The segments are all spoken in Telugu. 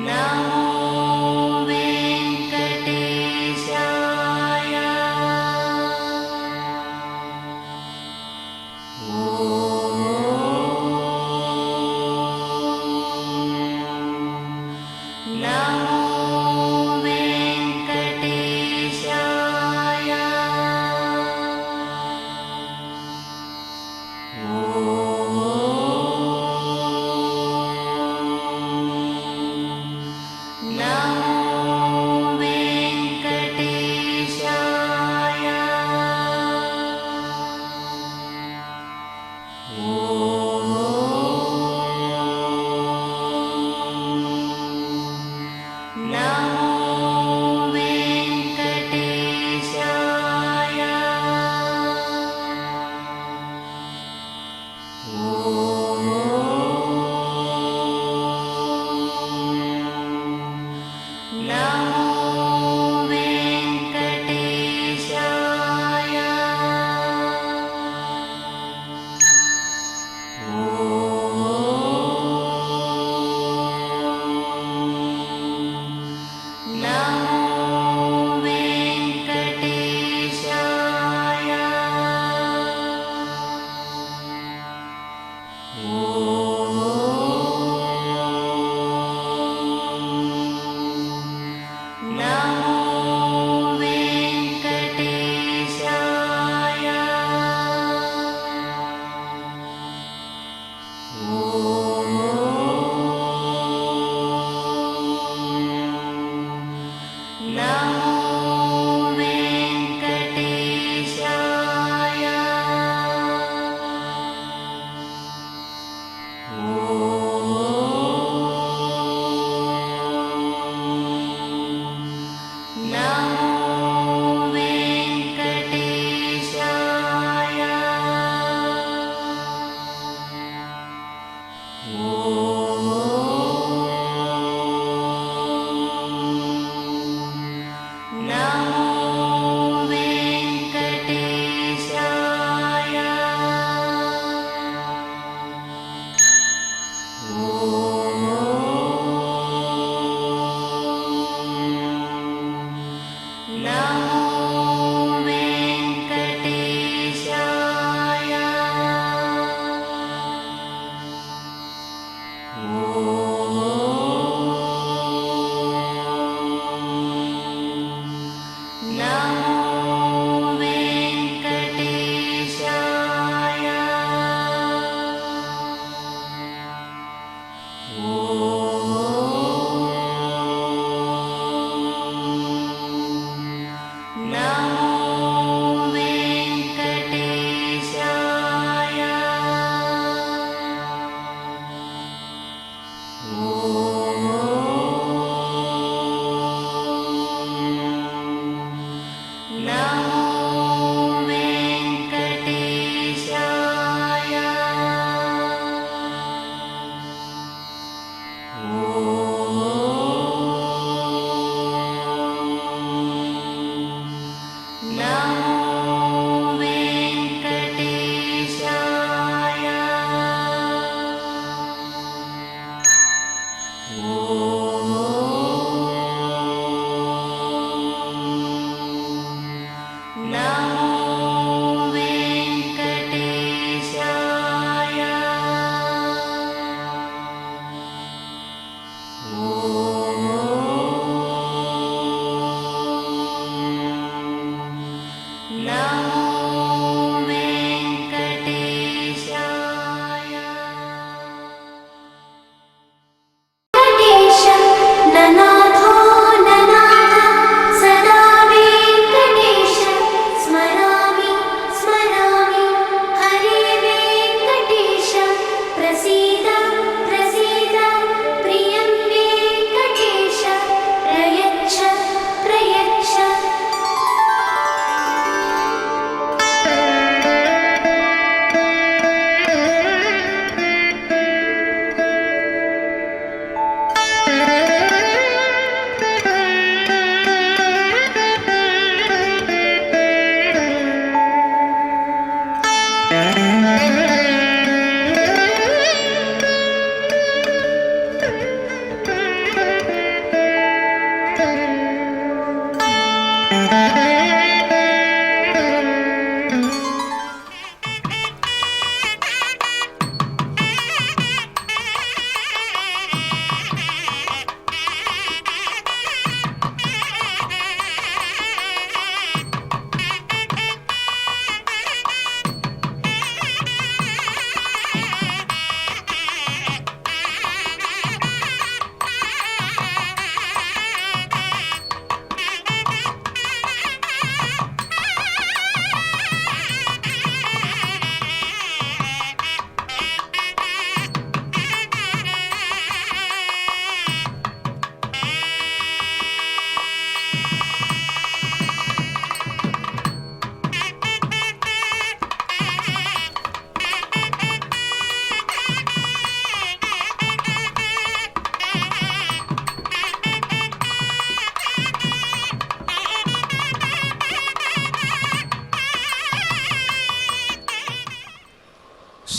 వెంకటేశాయ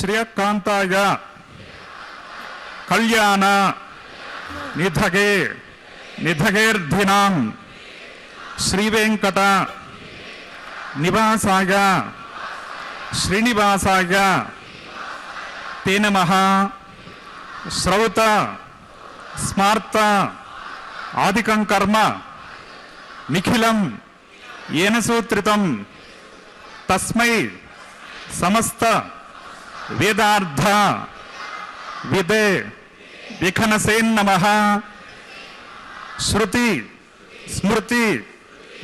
శ్రియకాంతాయ కళ్యాణ నిధగే నిధగేర్ధినాం శ్రీవేంకట నివాసాయ శ్రీనివాసాయ తే నమః. శ్రౌత స్మార్త ఆదికం కర్మ నిఖిలం ఏన సూత్రితం తస్మై సమస్త వేదార్థ విదే విఖనసేన్నమః. శృతి స్మృతి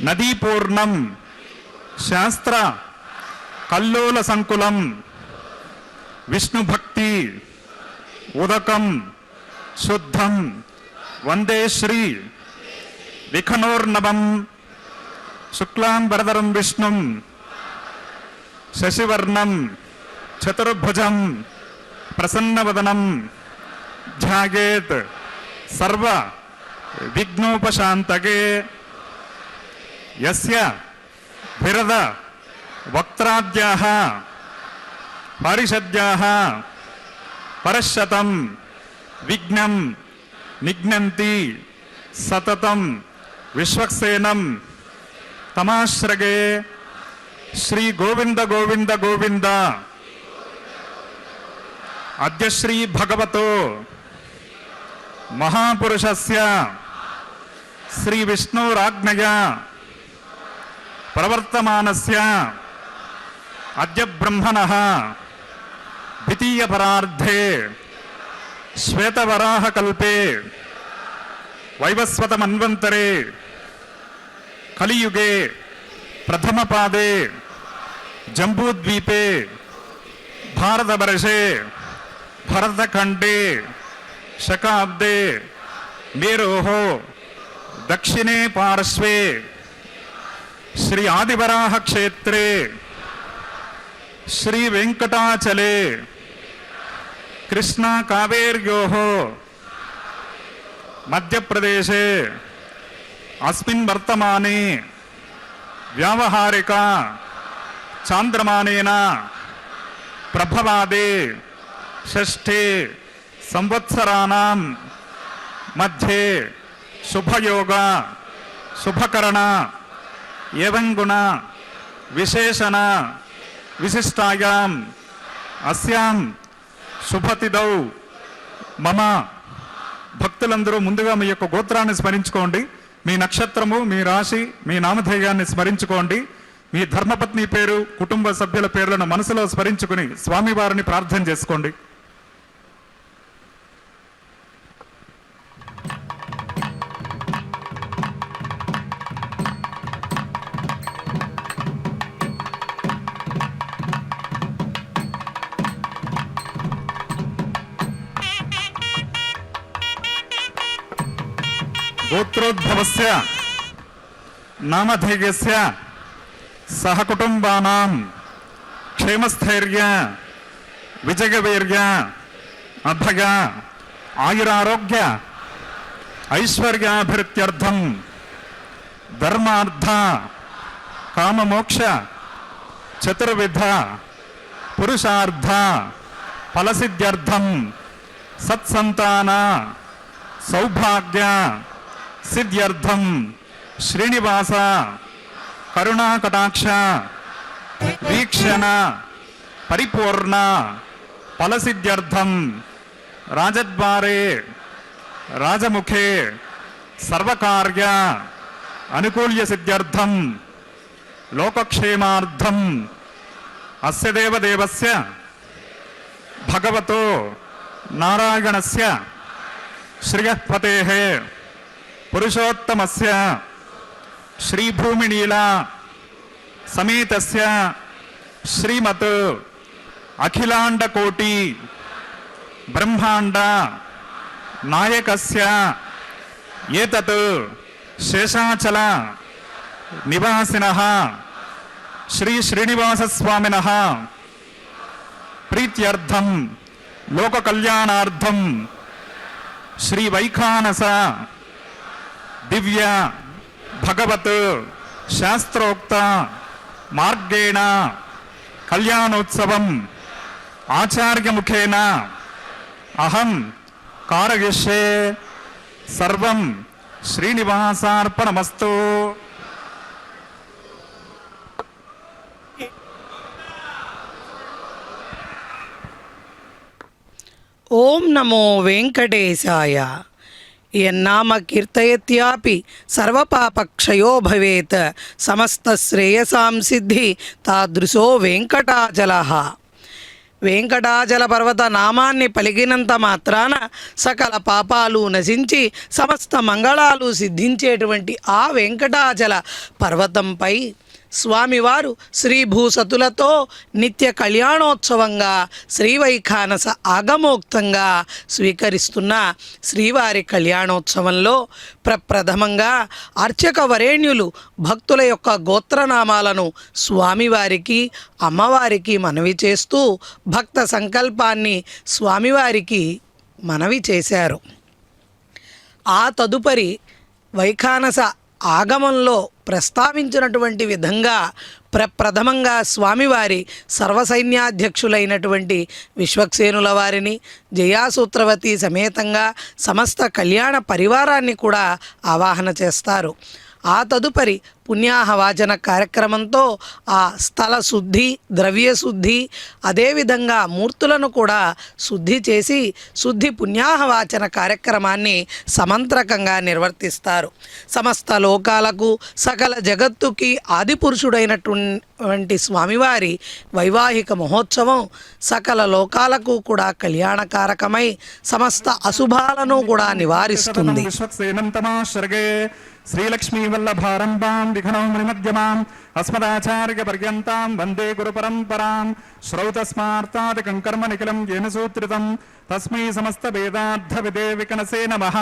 నదీపూర్ణం శాస్త్ర కల్లోల సంకులం విష్ణుభక్తి ఉదకం శుద్ధం వందే శ్రీ విఖనోర్నవం. శుక్లాం వరదరం విష్ణుం శశివర్ణం చతుర్భుజం ప్రసన్నవదనం ధ్యాయేత్ సర్వ విఘ్నోపశాంతకే. యస్య విరద వక్త్రాద్యాః పారిషద్యాః పరశతం విఘ్నం నిఘ్నంతి సతతం విశ్వక్సేనం తమాశ్రగే. శ్రీ గోవింద గోవింద గోవింద. అద్య శ్రీ భగవతో మహాపురుషస్య శ్రీ విష్ణురాజ్ఞయా ప్రవర్తమానస్య అద్య బ్రహ్మణః ద్వితీయ పరార్ధే శ్వేతవరాహ కల్పే వైవస్వత మన్వంతరే కలియుగే ప్రథమ పాదే జంబూద్వీపే భారతవర్షే భరతఖండే శకాబ్దే మేరోః దక్షిణే పార్శ్వే శ్రీ ఆదివరాహ క్షేత్రే శ్రీ వెంకటాచలే కృష్ణా కావేర్యోః మధ్యప్రదేశే అస్మిన్ వర్తమానే వ్యావహారిక చాంద్రమానేన ప్రభవాదే షష్ఠే సంవత్సరాణం మధ్యే శుభయోగ శుభకరణ ఏవం గుణ విశేషణ విశిష్టాయాం అస్యాం శుభతిథౌ మమ. భక్తులందరూ ముందుగా మీ యొక్క గోత్రాన్ని స్మరించుకోండి, మీ నక్షత్రము, మీ రాశి, మీ నామధేయాన్ని స్మరించుకోండి. మీ ధర్మపత్ని పేరు, కుటుంబ సభ్యుల పేర్లను మనసులో స్మరించుకుని స్వామివారిని ప్రార్థన చేసుకోండి. గోత్రోద్భవస్య నామధేయస్య సహకుటుంబానాం క్షేమస్థైర్య విజయవీర్య అభయ ఆయురారోగ్య ఐశ్వర్యాభివృద్ధ్యర్థం ధర్మార్థ కామమోక్ష చతుర్విధ పురుషార్థ ఫలసిద్ధ్యర్థం సత్సంతాన సౌభాగ్య సిద్ధ్యర్థం శ్రీనివాస కరుణాకటాక్ష వీక్షణ పరిపూర్ణ ఫలసిద్ధ్యర్థం రాజద్వారే రాజముఖే సర్వకార్య అనుకూల్య సిద్ధ్యర్థం లోకక్షేమార్థం అస్య దేవదేవస్య భగవతో నారాయణస్య శ్రియఃపతేః పురుషోత్తమస్య శ్రీభూమినీలా సమేతస్య శ్రీమత్ అఖిలాండకోటి బ్రహ్మాండ నాయకస్య ఏతత్ శేషాచల నివాసినః శ్రీ శ్రీనివాసస్వామినః ప్రీత్యర్థం లోక కళ్యాణార్థం శ్రీ వైఖానస దివ్య భగవత్ శాస్త్రోక్త మార్గేణ కళ్యాణోత్సవం ఆచార్యముఖేన అహం కారయిష్యే సర్వం శ్రీనివాసార్పణమస్తు. ఓం నమో వెంకటేశాయ. యన్నామ కీర్తయత్యాపి సర్వపాపక్షయో భవేత్ సమస్త శ్రేయసాం సిద్ధి తాదృశో వెంకటాచలః. వెంకటాచల పర్వత నామాన్ని పలికినంత మాత్రాన సకల పాపాలు నశించి సమస్త మంగళాలు సిద్ధించేటువంటి ఆ వెంకటాచల పర్వతంపై స్వామివారు శ్రీభూసతులతో నిత్య కళ్యాణోత్సవంగా శ్రీవైఖానస ఆగమోక్తంగా స్వీకరిస్తున్న శ్రీవారి కళ్యాణోత్సవంలో ప్రప్రథమంగా అర్చక వరేణ్యులు భక్తుల యొక్క గోత్రనామాలను స్వామివారికి అమ్మవారికి మనవి చేస్తూ భక్త సంకల్పాన్ని స్వామివారికి మనవి చేశారు. ఆ తదుపరి వైఖానస ఆగమంలో ప్రస్తావించినటువంటి విధంగా ప్రప్రథమంగా స్వామివారి సర్వసైన్యాధ్యక్షులైనటువంటి విశ్వక్సేనుల వారిని జయాసూత్రవతి సమేతంగా సమస్త కళ్యాణ పరివారాన్ని కూడా ఆవాహన చేస్తారు. ఆ తదుపరి పుణ్యాహవాచన కార్యక్రమంతో ఆ స్థల శుద్ధి, ద్రవ్య శుద్ధి, అదేవిధంగా మూర్తులను కూడా శుద్ధి చేసి శుద్ధి పుణ్యాహవాచన కార్యక్రమాన్ని సమంత్రకంగా నిర్వర్తిస్తారు. సమస్త లోకాలకు సకల జగత్తుకి ఆదిపురుషుడైనటువంటి స్వామివారి వైవాహిక మహోత్సవం సకల లోకాలకు కూడా కళ్యాణకారకమై సమస్త అశుభాలను కూడా నివారిస్తుంది. శ్రీలక్ష్మీవల్లభారంభాం విఘ్నౌమణిమధ్యమాం అస్మదాచార్యపర్యంతాం వందే గురుపరంపరాం. శ్రౌతస్మార్తాదికం కర్మ నిఖిలం येन సూత్రితం తస్మై సమస్త వేదార్థ విదే వికనసే నమః.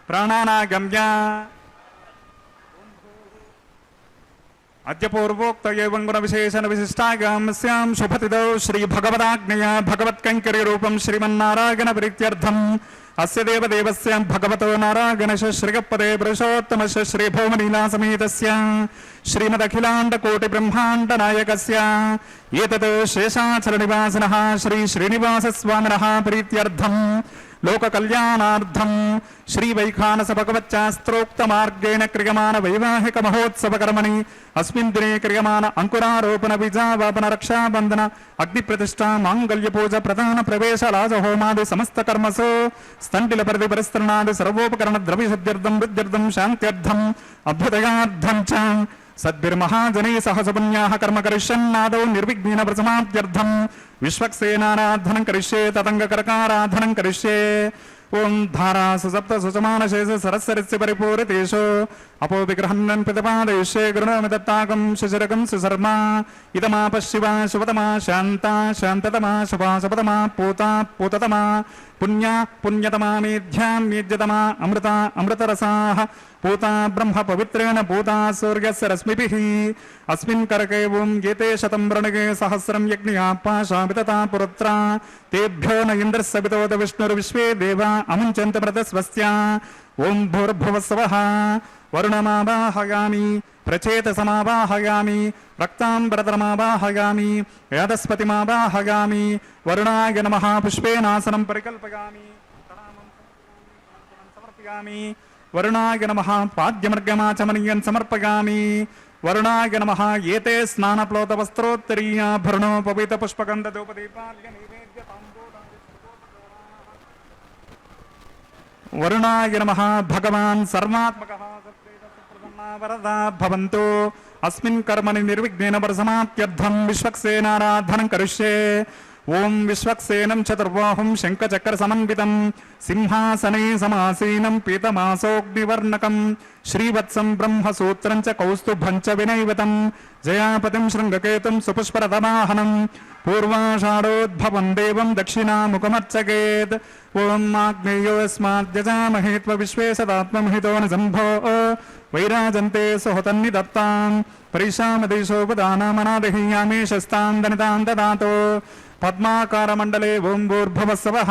ప్రాణానాగమ్య అద్య పూర్వోక్త ఏవం గుణ విశేషణ విశిష్టాగామ్యాం శుభతిదో శ్రీ భగవదాజ్ఞయా భగవత్కైంకర్య రూపం శ్రీమన్నారాయణ ప్రీత్యర్థం అస్య దేవదేవస్య భగవతో నారాయణస్య శ్రీగపదే పురుషోత్తమస్య శ్రీభౌమలీలా సమేతస్య శ్రీమదఖిలాండ కోటి బ్రహ్మాండ నాయకస్య ఏతత్ శేషాచల నివాసినః శ్రీ శ్రీనివాస స్వామినః ప్రీత్యర్థం లోక కళ్యాణార్థం శ్రీ వైఖానస భగవచ్చాస్త్రోక్త మార్గేణ క్రియమాన వైవాహిక మహోత్సవ కర్మణి అస్మిన్ దినే క్రియమాన అంకురారోపణ బీజావాపన రక్షాబంధన అగ్ని ప్రతిష్ఠా మాంగళ్య పూజ ప్రధాన ప్రవేశ లాజహోమాది సమస్త కర్మసు స్థంటిల పరిధి పరిస్తరణాది సర్వోపకరణ ద్రవ్య సిద్ధ్యర్థం వృద్ధ్యర్థం శాంత్యర్థం అభ్యుదయార్థం చ సద్భిర్మహాజనై సహసపుణ్యాః కర్మ కరిష్యన్నాదౌ నిర్విఘ్నేన ప్రసమాప్త్యర్థం విశ్వక్సేనారాధనం కరిష్యే తతంగకరకారాధనం కరిష్యే. ఓం ధారాసు సప్త సుసమానశేష సరస్సరస్య పరిపూరితేషు అపో విగ్రహం పితపాదయిష్యే గృహోమి దత్తాకం శశిరకం సుశర్మా ఇదమాప శివ శుభతమా శాంత శాంతతమా శుభా శుభతమా పూతా పూతతమా పుణ్య పుణ్యతమా మేధ్యా మేధ్యతమా అమృత అమృతరసాః పూతా బ్రహ్మ పవిత్రేణ పూతా సూర్యస్య రశ్మిభిః. అస్మిన్ కరకే ఓం ఏతే శతం వృణగే సహస్రం యజ్ఞయా పాశామితతా పురుత్రా తేభ్యో న ఇంద్రస్య వితోద విష్ణుర్విశ్వే దేవా అముంచంత ప్రతస్వస్య. ఓం భూర్భువస్వః వరుణమావాహయామి ప్రచేతసమావాహయామి రక్తాంబరధరమావాహయామి యాదస్పతిమావాహయామి వరుణాయ నమః పుష్పేనాసనం పరికల్పయామి సమర్పయామి. వరుణాయ నమః పాద్యమర్గమాచమనీయం సమర్పయామి. వరుణాయ నమః ఏతే స్నానప్లోత వస్త్రోత్తరీయాభరణోపవీత పుష్పగంధోపదీపాల్య నైవేద్య వరుణాయ నమః భగవాన్ సర్వాత్మకః వరదా భవంతు. అస్మిన్ కర్మణి నిర్విఘ్నేన పరిసమాప్త్యర్థం విశ్వక్సేనారాధనం కరిష్యే. ఓం విశ్వక్సేనం చతుర్బాహుం శంఖచక్ర సమన్వితం సింహాసనే సమాసీనం పీతమాసోగ్నివర్ణకం శ్రీవత్సం బ్రహ్మసూత్రం చ కౌస్తుభం చ వినైవతం జయాపతిం శృంగకేతుం సుపుష్పరథవాహనం పూర్వాషాఢోద్భవం దేవం దక్షిణాముఖమర్చకేత్. ఓం ఆగ్నేయోస్మాద్యజామహే త్వ విశ్వే సదాత్మహితో న సంభో వైరాజంతే సుహతన్ని దత్తాం పరిశామదేశోపదానామనాదహీయామే శస్తాం దనితాం దదాతో. పద్మాకారమండలే ఓం భూర్భువస్సవః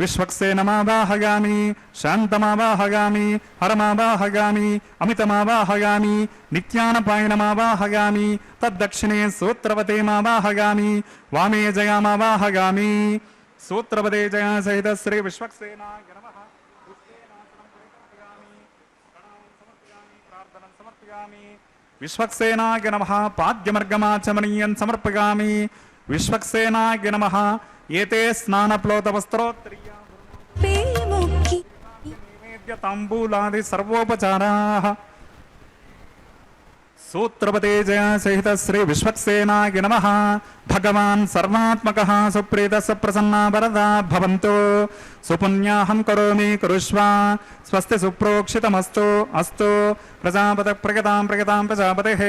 విశ్వక్సేనమావాహయామి శాంతమావాహయామి హరమావాహయామి అమితమావాహయామి నిత్యానపాయనమావాహయామి తద్దక్షిణే సూత్రవతేమావాహయామి వామే జయామావాహయామి సూత్రవతే జయా సహిత శ్రీ విశ్వక్సేనాయ నమః విశ్వక్సేనాయ నమః పాద్యమర్గమాచమనీయం సమర్పయామి విశ్వక్సేనాయ నమః ఏతే స్నానప్లోతవస్త్రోత్తరీయా నైవేద్య తాంబూలాది సర్వోపచారాః సూత్రపతే జయ సహిత శ్రీ విశ్వక్సేనాయ నమః భగవాన్ సర్వాత్మకః సుప్రీత సప్రసన్నా వరదా భవంతు సుపుణ్యాహం కరోమి కురుష్వ స్వస్తి సుప్రోక్షితమస్తు అస్తు ప్రజాపత ప్రగతాం ప్రగతాం ప్రజాపతిః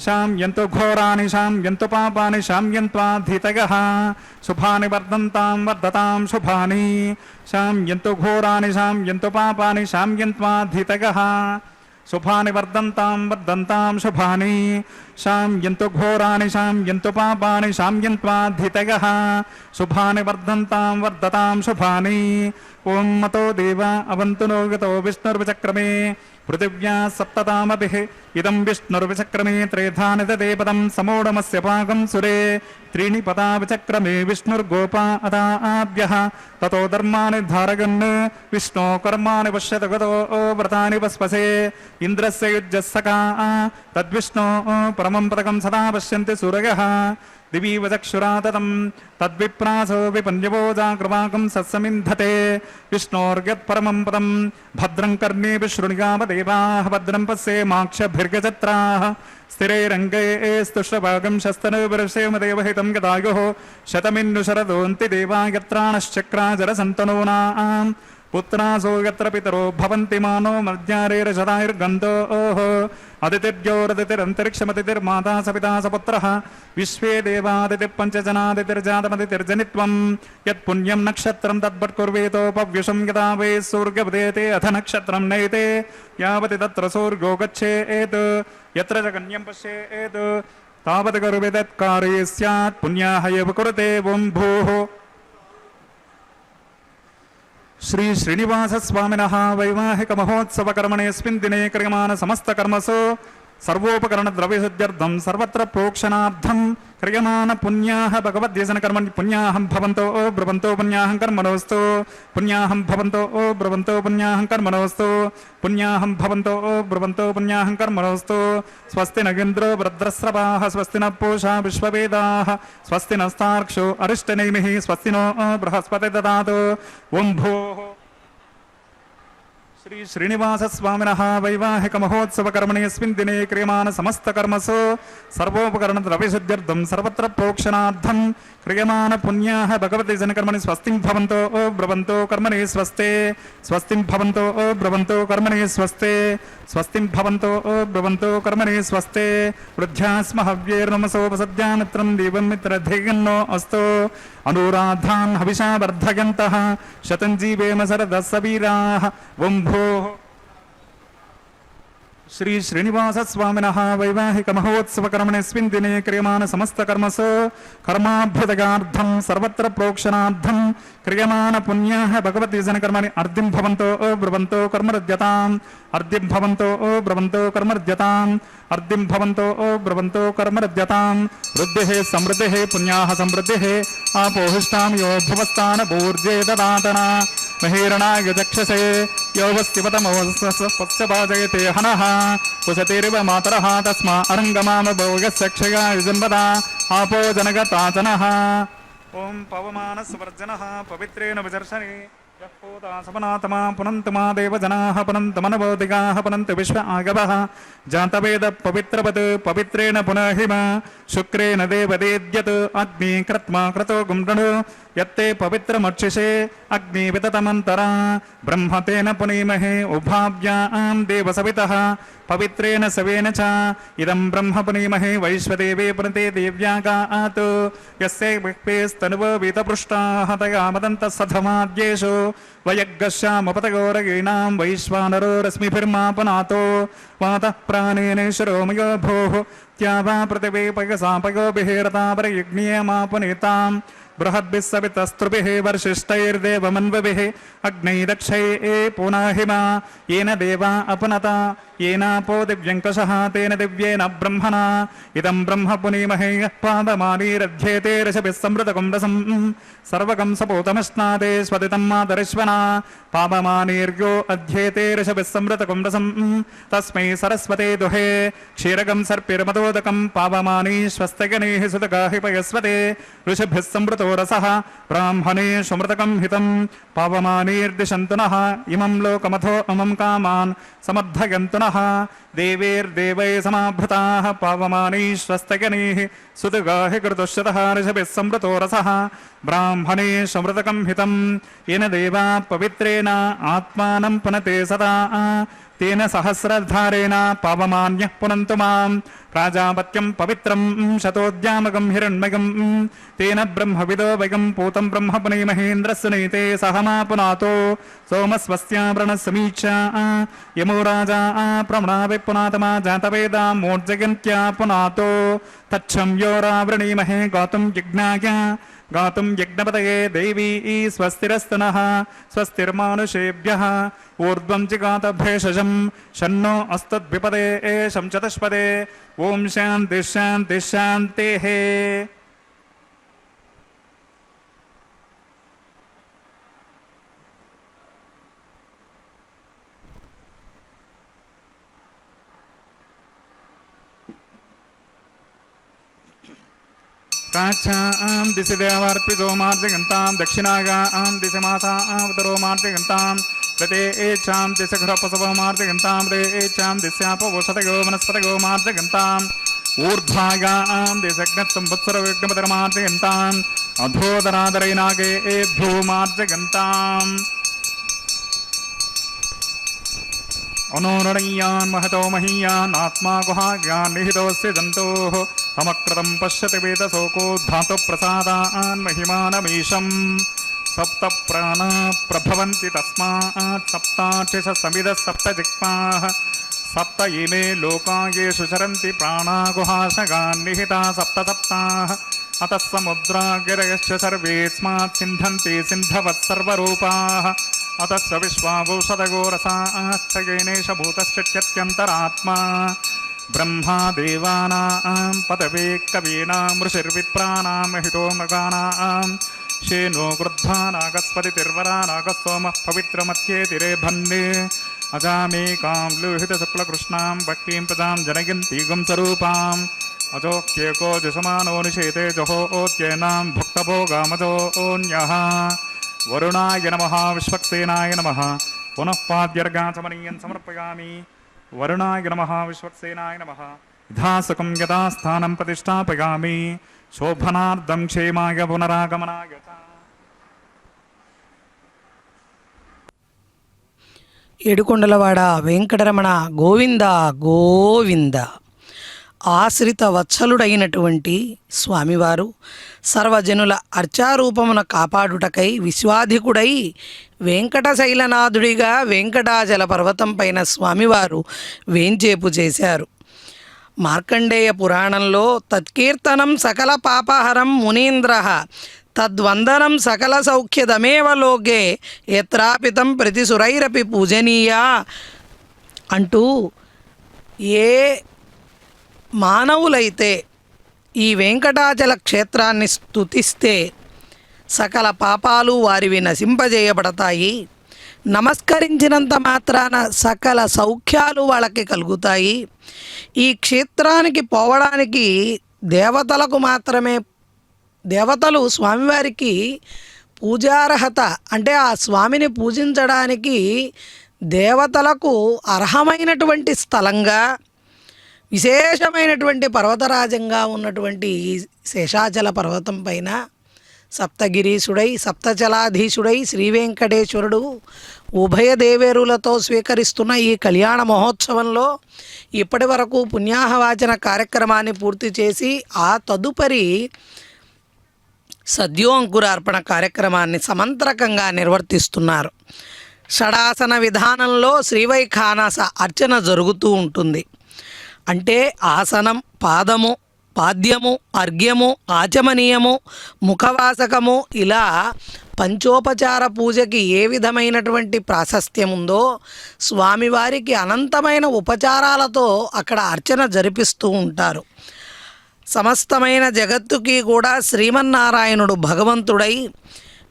శామ్యంతు ఘోరాని శామ్యంతు పాపాని శామ్యంత్వాధీతయః శుభాని వర్ధంతాం వర్ధతాం శుభాని శామ్యంతు ఘోరాని శామ్యంతు పాపాని శామ్యంత్వాధీతయః శుభాని వర్ధంతాం వర్ధంతాం శుభాని శామ్యంతు ఘోరాని శామ్యంతు పాపాని శామ్యంత్వాధీతయః శుభాని వర్ధంతాం వర్ధతాం శుభాని ఓం మతో దేవ అవంతు నో గతో విష్ణుర్విచక్రమే పృథివ్యా సప్తతామభిః ఇదం విష్ణుర్విచక్రమే త్రేధాని తదే పదం సమూఢమస్య పాకం సురే త్రీణి పదా విచక్రమే విష్ణుర్గోపా అదాభ్యః తతో ధర్మాని ధారయన్ విష్ణో కర్మాణి పశ్యత గతో వ్రతాని వస్పసే ఇంద్రస్య యుజ్యస్సకా తద్విష్ణో పరమం పదకం సదా పశ్యంతి సూరయః దివీవ చక్షురాతతం తద్విప్రాసో విపన్యవోజాకృవాకం సత్సమింధతే విష్ణోర్యత్పరమం పదం భద్రం కర్ణేభి శృణుయామ దేవాః భద్రం పశ్యేమాక్షభిర్గజత్రాః స్థిరైరంగే స్తుష్యభాగం శస్తనోపరిషేమ దేవహితం గదాయుః శతమిన్ను శరదోంతి దేవాయత్రాణశ్చక్రాజరసంతనూనాం పుత్రాసో యత్ర పితరో భవంతి మానో మధ్యారేరశతాయుర్గంధోః అదితిర్యోరదితిరంతరిక్షమదితిర్మాతా సపితా సపుత్రః విశ్వే దేవాదితిః పంచజనాదితిర్జాతమదితిర్జనిత్వం యత్పుణ్యం నక్షత్రం తద్వట్కుర్వేతోపవ్యుషం యదా వై సూర్యపదేతే అథ నక్షత్రం నైతే యావతి తత్ర సూర్యో గచ్ఛేత్ యత్ర చ కన్యం పశ్యేత్ తావత్ కరువేదత్కారే స్యాత్ పుణ్యాః ఏవ కురుతే ఓం భూః శ్రీ శ్రీనివాస స్వామినః వైవాహిక మహోత్సవ కర్మణేస్మిన్ దినే క్రియమాణ సమస్త కర్మసు సర్వోపకరణ ద్రవ్యసిద్ధ్యర్థం సర్వత్ర ప్రోక్షణార్థం క్రియమాణ పుణ్యాః భగవద్దేశన కర్మణి పుణ్యాహం భవంతో బ్రువంతో పుణ్యాహం కర్మణోస్తు పుణ్యాహం భవంతో బ్రువంతో పుణ్యాహం కర్మణోస్తు పుణ్యాహం భవంతో బ్రువంతో పుణ్యాహం కర్మణోస్తు స్వస్తి నగేంద్రో వృద్రస్రవాః స్వస్తి న పూషా విశ్వవేదాః స్వస్తి నస్తార్క్షో అరిష్టనేమిః స్వస్తి నో బృహస్పతి దదాతు ఓం భూః శ్రీ శ్రీనివాస స్వామినః వైవాహిక మహోత్సవ కర్మణేస్మిన్ దినే క్రియమాణ సమస్త కర్మసు సర్వోపకరణ ద్రవ్యసిద్ధ్యర్థం సర్వత్ర ప్రోక్షణార్థం క్రియమాణ పుణ్యాః భగవతి జనకర్మణి స్వస్తిం భవంతో బ్రువంతో కర్మణి స్వస్తే స్వస్తిం భవంతో బ్రువంతో కర్మణి స్వస్తే స్వస్తిం భవంతో బ్రువంతో కర్మణి స్వస్తే వృద్ధ్యాస్మ హవ్యేర్నమసోపసద్యామిత్రం దీవం మిత్రధిగన్నో అస్తు అనురాధాన్ హవిషా వర్ధయంతః శతం జీవేమ శరదः సవీరాः ఓం భూః శ్రీ శ్రీనివాస స్వామినః వైవాహిక మహోత్సవ కర్మణేస్మిన్ దినే క్రియమాణ సమస్త కర్మసు కర్మాభ్యుదగార్థం సర్వత్ర ప్రోక్షణార్థం క్రియమాణ పుణ్యాః భగవతి జనకర్మణి అర్ధిం భవంతో బ్రువంతో కర్మరద్యతాం అర్ధిం భవంతో బ్రువంతో కర్మరద్యతాం అర్ధిం భవంతో బ్రువంతో కర్మరద్యతాం వృద్ధిః సమృద్ధిః పుణ్యాః సమృద్ధిః ఆపోహిష్టాం యో భువస్థాన భూర్జే దదాతన మహీరణాయ చక్షసే యోవస్తిపతమోస్పత్సభాజయతే హనః కుశతిరివ మాతరః తస్మా అరంగమామ భోగస్య క్షయాయ జన్మదా ఆపో జనగతాచనః ఓం పవమానస్వర్జనః పవిత్రేణ విదర్శనే యఃపోతాసపనాతమా పునంతు మా దేవజనాః పునంతు మనవోదిగాః పునంతు విశ్వ ఆగవః జాతవేద పవిత్రవత్ పవిత్రేణ పునఃహిమ శుక్రేణ దేవదేద్యత్ అగ్ని క్రత్మా క్రతో గుండ్రణు యత్తే పవిత్రమక్షిషే అగ్ని వితతమంతరా బ్రహ్మతేన పునీమహే ఉభాభ్యాం దేవసవితః పవిత్రేణ సవేన చ ఇదం బ్రహ్మ పునీమహే వైశ్వదేవే పునతే దేవ్యాగాత్ యస్యే విక్పేస్తనువ వీతపృష్టాః తయామదంత సధమాద్యేషు వయగ్గశ్యామపతగోరగీణాం వైశ్వానరో రశ్మిభిర్మాపనాతో వాతః ప్రాణేనేశ్వరోమయో భోః త్యావా పృథివీ పయసా పయోభిరతా పరయజ్ఞేమాపునీతాం बृहद्भिः सवितस्त्रुभिः वर्षिष्ठैर्देवमन्वभिः अग्नैरक्षये पुनाहिमा येन देवा अपनता येनापो दिव्यङ्कषः तेन दिव्येन ब्रह्मणा इदं ब्रह्म पुनीमहे यः पादमानीरध्येते ऋषभिः समृतकं रसं सर्वकं सपोतमश्नादे स्वदितं मातरिश्वना पापमानीर्यो अध्येते ऋषभिः समृतकं रसं तस्मै सरस्वते दुहे क्षीरकं सर्पिर्मदोदकं पापमानी स्वस्तगणैः सुतगाहि पयस्वते ऋषिभिः समृतो रसः ब्राह्मणे सुमृतकं हितं पापमानीर्दिशन्तु नः इमं लोकमथो अमं कामान् समर्थयन्तु नः देवैर्देवै समाभृताः पावमानैः स्वस्तगणैः सुतगाहि कृतुश्चतः ऋषभिः समृतो रसः ब्राह्मणे समृतकं हितं येन देवा पवित्रेण आत्मानं पुनते सदा तेन सहस्रधारेण पावमान्यः पुनन्तु मां प्राजापत्यं पवित्रं शतोद्यामकं हिरण्मयं तेन ब्रह्मविदो वयं पूतं ब्रह्म पुनैमहेन्द्रस्य नीते सहमा पुनातो सोमस्वस्यावरणसमीक्षा यमो राजा प्रमणावि पुनातमा जातवेदा मोर्जयन्त्या पुनातो तच्छं यो रावृणीमहे गातुं यज्ञाय गातुं यज्ञपतये देवी स्वस्तिरस्तु नः स्वस्तिर्मानुषेभ्यः ऊर्ध्वं जिगात भेषजं शन्नो अस्तद्विपदे शं चतुष्पदे ॐ शान्तिः शान्तिः शान्तिः प्राच्यां दिशि देवार्पितो मार्जयन्तां दक्षिणागां दिशि मातावतरो मार्जयन्तां प्रते एचां दिशि घृपसवो मार्जयन्तां रे एचां दिश्यापो वोषतयो वनस्पतयो मार्जयन्ताम् ऊर्ध्वागां दिशग्नत्संवत्सरविघ्नपतिर्मार्जयन्ताम् अधोदरादरैनागे एभ्यो मार्जयन्ताम् अनोरणीयान् महतो महीयान् आत्मा गुहाज्ञान् निहितोऽस्य जन्तोः समक्रतं पश्यति वेदशोको धातुप्रसादान् महिमानमीशम् सप्त प्राणा प्रभवन्ति तस्मात् सप्ताक्षिष समिदः सप्त जिह्वाः सप्त इमे लोका येषु चरन्ति प्राणा गुहाशगान् निहिता सप्त सप्ताः अतः समुद्रागिरयश्च सर्वेऽस्मात् सिन्धन्ति सिन्धवः सर्वरूपाः अतः विश्वावौषधगोरसाश्च येनेष भूतश्चित्यन्तरात्मा ब्रह्मा देवानां पदवे कवीनां ऋषिर्विप्राणां महितो मृगाणां शेनो गृध्वा नागस्पतिर्वरा नागस्सोमः पवित्रमत्येतिरे भन्ने अजामेकां लोहितशुक्लकृष्णां भक्तिं प्रजां जनयन्तीगं स्वरूपाम् अजोक्येको जसमानो निषेते जहोत्येनां भुक्तभोगामजोऽन्यः वरुणाय नमः विश्वक्सेनाय नमः पुनः पाद्यर्गाचमनीयं समर्पयामि वरुणाय नमः विश्वक्सेनाय नमः यथासुखं यथास्थानं प्रतिष्ठापयामि शोभनार्धं क्षेमाय पुनरागमनाय च ఏడుకొండలవాడ వెంకటరమణ గోవింద గోవింద. ఆశ్రిత వత్సలుడైనటువంటి స్వామివారు సర్వజనుల అర్చారూపమున కాపాడుటకై విశ్వాధికుడై వెంకటశైలనాథుడిగా వెంకటాచల పర్వతం పైన స్వామివారు వేంచేపు చేశారు. మార్కండేయ పురాణంలో తత్కీర్తనం సకల పాపహరం మునీంద్ర తద్వందనం సకల సౌఖ్యదమేవ లోకే యత్రాపితం ప్రతిసురైరపి పూజనీయ అంటూ ఏ మానవులైతే ఈ వెంకటాచల క్షేత్రాన్ని స్తుతిస్తే సకల పాపాలు వారివి నశింపజేయబడతాయి, నమస్కరించినంత మాత్రాన సకల సౌఖ్యాలు వాళ్ళకి కలుగుతాయి. ఈ క్షేత్రానికి పోవడానికి దేవతలకు మాత్రమే, దేవతలు స్వామివారికి పూజార్హత అంటే ఆ స్వామిని పూజించడానికి దేవతలకు అర్హమైనటువంటి స్థలంగా విశేషమైనటువంటి పర్వతరాజంగా ఉన్నటువంటి ఈ శేషాచల పర్వతం పైన సప్తగిరీశుడై సప్తచలాధీశుడై శ్రీ వెంకటేశ్వరుడు ఉభయ దేవేరులతో స్వీకరిస్తున్న ఈ కళ్యాణ మహోత్సవంలో ఇప్పటి వరకు పుణ్యాహవాచన కార్యక్రమాన్ని పూర్తి చేసి ఆ తదుపరి సద్యోంకురార్పణ కార్యక్రమాన్ని సమంత్రకంగా నిర్వర్తిస్తున్నారు. షడాసన విధానంలో శ్రీవైఖానస అర్చన జరుగుతూ ఉంటుంది. అంటే ఆసనం, పాదము, పాద్యము, అర్ఘ్యము, ఆచమనీయము, ముఖవాసకము ఇలా పంచోపచార పూజకి ఏ విధమైనటువంటి ప్రాశస్త్యం ఉందో స్వామివారికి అనంతమైన ఉపచారాలతో అక్కడ అర్చన జరిపిస్తూ ఉంటారు. సమస్తమైన జగత్తుకి కూడా శ్రీమన్నారాయణుడు భగవంతుడై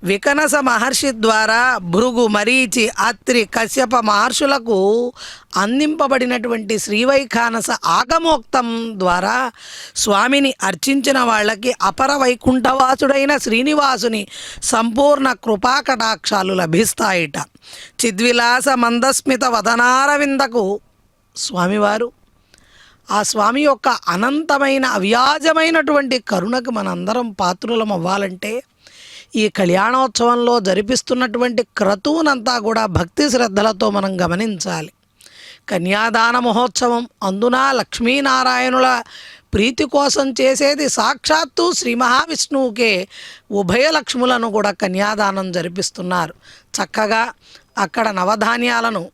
వికనస మహర్షి ద్వారా భృగు, మరీచి, అత్రి, కశ్యప మహర్షులకు అందింపబడినటువంటి శ్రీవైఖానస ఆగమోక్తం ద్వారా స్వామిని అర్చించిన వాళ్ళకి అపర వైకుంఠవాసుడైన శ్రీనివాసుని సంపూర్ణ కృపాకటాక్షాలు లభిస్తాయిట. చిద్విలాస మందస్మిత వదనారవిందకు స్వామివారు ఆ స్వామి యొక్క అనంతమైన అవ్యాజమైనటువంటి కరుణకు మనందరం పాత్రులం అవ్వాలంటే ఈ కళ్యాణోత్సవంలో జరిపిస్తున్నటువంటి క్రతువునంతా కూడా భక్తి శ్రద్ధలతో మనం గమనించాలి. కన్యాదాన మహోత్సవం అందున లక్ష్మీనారాయణుల ప్రీతి కోసం చేసేది సాక్షాత్తు శ్రీ మహావిష్ణువుకే ఉభయ లక్ష్ములను కూడా కన్యాదానం జరిపిస్తున్నారు. చక్కగా అక్కడ నవధాన్యాలను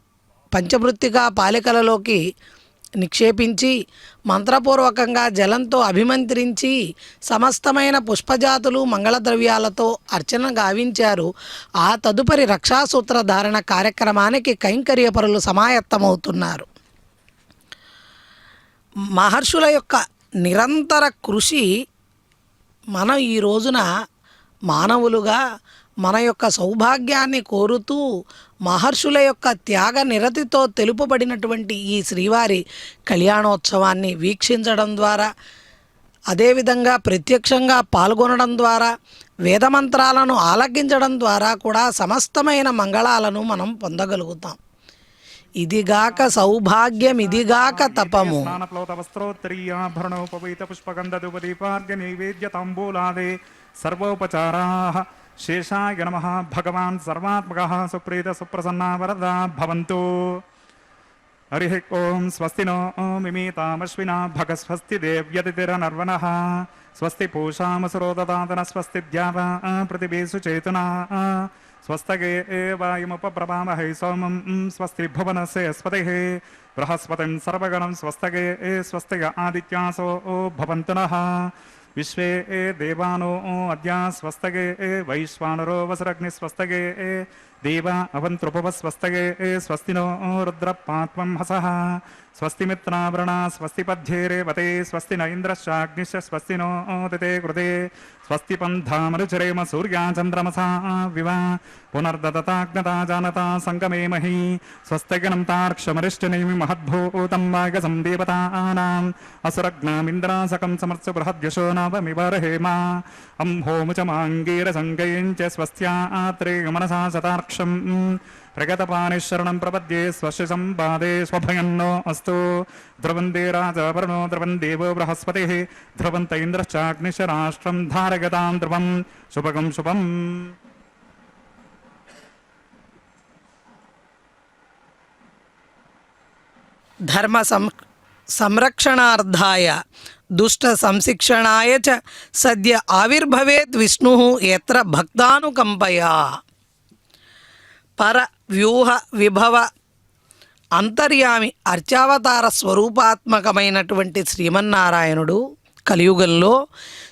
పంచమృత్తికా పాలికలలోకి నిక్షేపించి మంత్రపూర్వకంగా జలంతో అభిమంత్రించి సమస్తమైన పుష్పజాతులు మంగళద్రవ్యాలతో అర్చన గావించారు. ఆ తదుపరి రక్షాసూత్ర ధారణ కార్యక్రమానికి కైంకర్యపరులు సమాయత్తమవుతున్నారు. మహర్షుల యొక్క నిరంతర కృషి మనం ఈ రోజున మానవులుగా మన యొక్క సౌభాగ్యాన్ని కోరుతూ మహర్షుల యొక్క త్యాగ నిరతితో తెలుపబడినటువంటి ఈ శ్రీవారి కళ్యాణోత్సవాన్ని వీక్షించడం ద్వారా, అదేవిధంగా ప్రత్యక్షంగా పాల్గొనడం ద్వారా, వేదమంత్రాలను ఆలకించడం ద్వారా కూడా సమస్తమైన మంగళాలను మనం పొందగలుగుతాం. ఇదిగాక సౌభాగ్యం, ఇదిగాక తపము. శేషాయ నమః. భగవాన్ సర్వాత్మకః సుప్రీత సుప్రసన్నా వరదా భవంతు. హరి ఓం. స్వస్తి నో మిమీతామశ్వినా భగస్వస్తి దేవ్యతిరనర్వణః. స్వస్తి పూషామసురో దదాతన. స్వస్తి ద్యావా పృథివీషు చేతునా. స్వస్తగే వాయుముపప్రభామహై సోమం. స్వస్తి భువనస్య స్పతిః బృహస్పతిం సర్వగణం. స్వస్తగే స్వస్తిగ ఆదిత్యాసో భవంతు నః. విశ్వే దేవానో అద్య స్వస్తగే వైశ్వానరో వసరగ్ని స్వస్తగే దేవ అవంతృపవ స్వస్తగే స్వస్తి నో రుద్రపాత్వం హసః. స్వస్తి మిత్రావృణ స్వస్తి పద్యేరేవతే. స్వస్తి న ఇంద్రశ్చాగ్నిశ్చ స్వస్తి నో దితే కృతే. స్వస్తి పంధామనుచరేమ సూర్యాచంద్రమసా వివ. పునర్దతాజ్ఞతా జానతా సంగమే మహీ. స్వస్తిగణం తార్క్షమరిష్టనేమి మహద్భూతం వాగసం దేవతానాం. అసురగ్నామింద్రాసకం సమర్చ బృహద్యశో నవమివర్హేమ. అంహోముచమాంగీరసంగయించ స్వస్త్యాత్రే మనసా శతార్క్షం. ప్రగతపానిశరణం ప్రపద్యే స్వస్య సంపాదే స్వభయన్నో అస్తు. ధ్రువందే రాజవర్ణో ధ్రువం దేవో బృహస్పతిః. ధ్రువంత ఇంద్రశ్చాగ్నిశ్చ రాష్ట్రం ధారగతాం ధ్రువం. శుభగం శుభం. ధర్మ సంరక్షణార్థాయ దుష్ట సంశిక్షణాయ చ సద్య ఆవిర్భవేత్ విష్ణు యత్ర భక్తానుకంపయా. పర వ్యూహ విభవ అంతర్యామి అర్చావతార స్వరూపాత్మకమైనటువంటి శ్రీమన్నారాయణుడు కలియుగంలో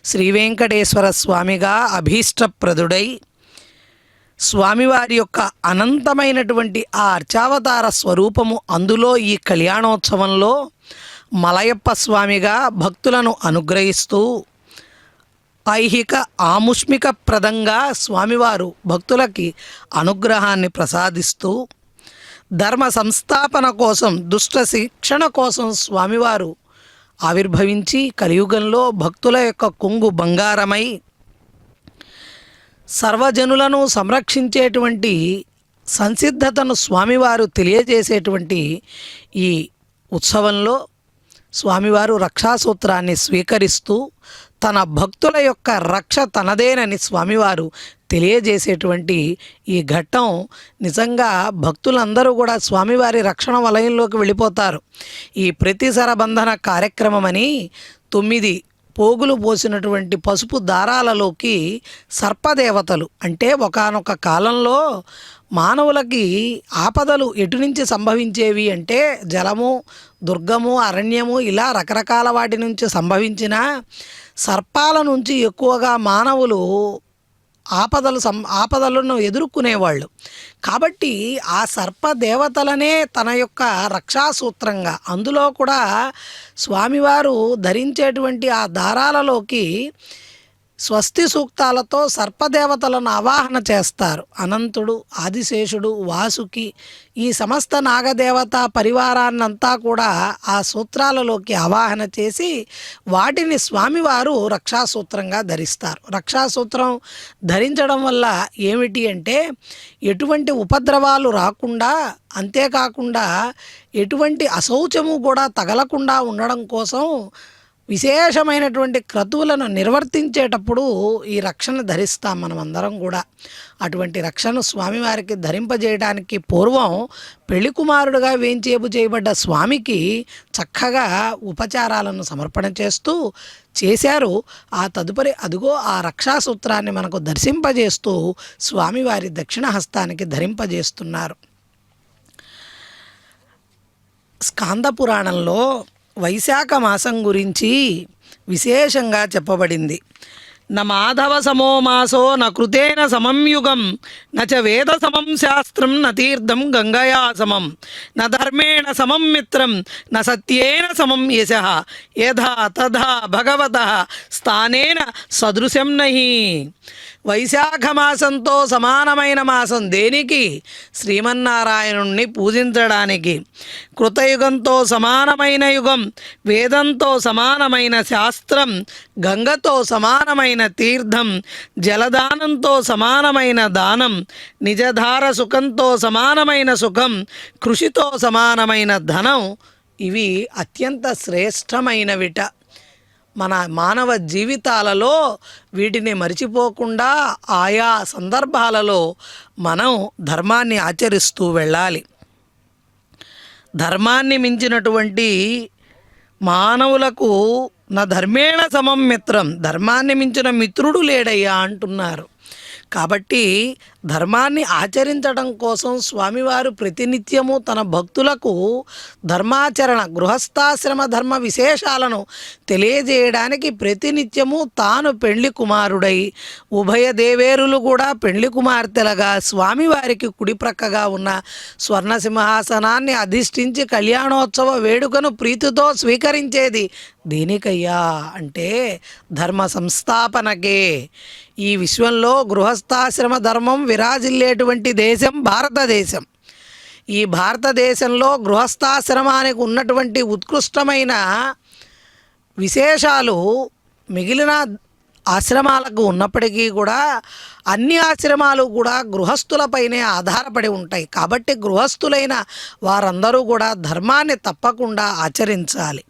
శ్రీవెంకటేశ్వర స్వామిగా అభీష్టప్రదుడై స్వామివారి యొక్క అనంతమైనటువంటి ఆ అర్చావతార స్వరూపము అందులో ఈ కళ్యాణోత్సవంలో మలయప్ప స్వామిగా భక్తులను అనుగ్రహిస్తూ ఐహిక ఆముష్మిక ప్రదంగా స్వామివారు భక్తులకి అనుగ్రహాన్ని ప్రసాదిస్తూ ధర్మ సంస్థాపన కోసం, దుష్ట శిక్షణ కోసం స్వామివారు ఆవిర్భవించి కలియుగంలో భక్తుల యొక్క కొంగు బంగారమై సర్వజనులను సంరక్షించేటువంటి సంసిద్ధతను స్వామివారు తెలియజేసేటువంటి ఈ ఉత్సవంలో స్వామివారు రక్షాసూత్రాన్ని స్వీకరిస్తూ తన భక్తుల యొక్క రక్ష తనదేనని స్వామివారు తెలియజేసేటువంటి ఈ ఘట్టం నిజంగా భక్తులందరూ కూడా స్వామివారి రక్షణ వలయంలోకి వెళ్ళిపోతారు. ఈ ప్రతిసర బంధన కార్యక్రమం అని 9 పోగులు పోసినటువంటి పసుపు దారాలలోకి సర్పదేవతలు, అంటే ఒకానొక కాలంలో మానవులకి ఆపదలు ఎటు నుంచి సంభవించేవి అంటే జలము, దుర్గము, అరణ్యము ఇలా రకరకాల వాటి నుంచి సంభవించిన సర్పాల నుంచి ఎక్కువగా మానవులు ఆపదలను ఎదుర్కొనేవాళ్ళు. కాబట్టి ఆ సర్పదేవతలనే తన యొక్క రక్షాసూత్రంగా, అందులో కూడా స్వామివారు ధరించేటువంటి ఆ దారాలలోకి స్వస్తి సూక్తాలతో సర్పదేవతలను ఆవాహన చేస్తారు. అనంతుడు, ఆదిశేషుడు, వాసుకి, ఈ సమస్త నాగదేవత పరివారాన్నంతా కూడా ఆ సూత్రాలలోకి ఆవాహన చేసి వాటిని స్వామివారు రక్షాసూత్రంగా ధరిస్తారు. రక్షాసూత్రం ధరించడం వల్ల ఏమిటి అంటే ఎటువంటి ఉపద్రవాలు రాకుండా, అంతేకాకుండా ఎటువంటి అశౌచము కూడా తగలకుండా ఉండడం కోసం విశేషమైనటువంటి క్రతువులను నిర్వర్తించేటప్పుడు ఈ రక్షణ ధరిస్తాం మనం అందరం కూడా. అటువంటి రక్షను స్వామివారికి ధరింపజేయడానికి పూర్వం పెళ్లి కుమారుడుగా వేంచేపు చేయబడ్డ స్వామికి చక్కగా ఉపచారాలను సమర్పణ చేశారు. ఆ తదుపరి అదిగో ఆ రక్షాసూత్రాన్ని మనకు దర్శింపజేస్తూ స్వామివారి దక్షిణ హస్తానికి ధరింపజేస్తున్నారు. స్కాంద పురాణంలో వైశాఖ మాసం గురించి విశేషంగా చెప్పబడింది. న మాధవ సమో మాసో న కృతేన సమం యుగం నచ వేద సమం శాస్త్రం న తీర్థం గంగయా సమం న ధర్మేణ సమం మిత్రం న సత్యేన సమం యశః యథా తథా భగవతః స్థానేన సదృశం నహి. వైశాఖ మాసంతో సమానమైన మాసం దేనికి? శ్రీమన్నారాయణుణ్ణి పూజించడానికి. కృతయుగంతో సమానమైన యుగం, వేదంతో సమానమైన శాస్త్రం, గంగతో సమానమైన తీర్థం, జలదానంతో సమానమైన దానం, నిజధార సుఖంతో సమానమైన సుఖం, కృషితో సమానమైన ధనం, ఇవి అత్యంత శ్రేష్టమైనవిట. మన మానవ జీవితాలలో వీటిని మరిచిపోకుండా ఆయా సందర్భాలలో మనం ధర్మాన్ని ఆచరిస్తూ వెళ్ళాలి. ధర్మాన్ని మించినటువంటి మానవులకు నా ధర్మేణ సమం మిత్రం, ధర్మాన్ని మించిన మిత్రుడు లేడయ్యా అంటున్నారు. కాబట్టి ధర్మాన్ని ఆచరించడం కోసం స్వామివారు ప్రతినిత్యము తన భక్తులకు ధర్మాచరణ, గృహస్థాశ్రమ ధర్మ విశేషాలను తెలియజేయడానికి ప్రతినిత్యము తాను పెళ్లి కుమారుడై, ఉభయ దేవేరులు కూడా పెళ్లి కుమార్తెలుగా స్వామివారికి కుడిప్రక్కగా ఉన్న స్వర్ణ సింహాసనాన్ని అధిష్ఠించి కళ్యాణోత్సవ వేడుకను ప్రీతితో స్వీకరించేది దేనికయ్యా అంటే ధర్మ సంస్థాపనకే. ఈ విశ్వంలో గృహస్థాశ్రమ ధర్మం విరాజిల్లేటువంటి దేశం భారతదేశం. ఈ భారతదేశంలో గృహస్థాశ్రమానికి ఉన్నటువంటి ఉత్కృష్టమైన విశేషాలు మిగిలిన ఆశ్రమాలకు ఉన్నప్పటికీ కూడా అన్ని ఆశ్రమాలు కూడా గృహస్థులపైనే ఆధారపడి ఉంటాయి. కాబట్టి గృహస్థులైన వారందరూ కూడా ధర్మాన్ని తప్పకుండా ఆచరించాలి.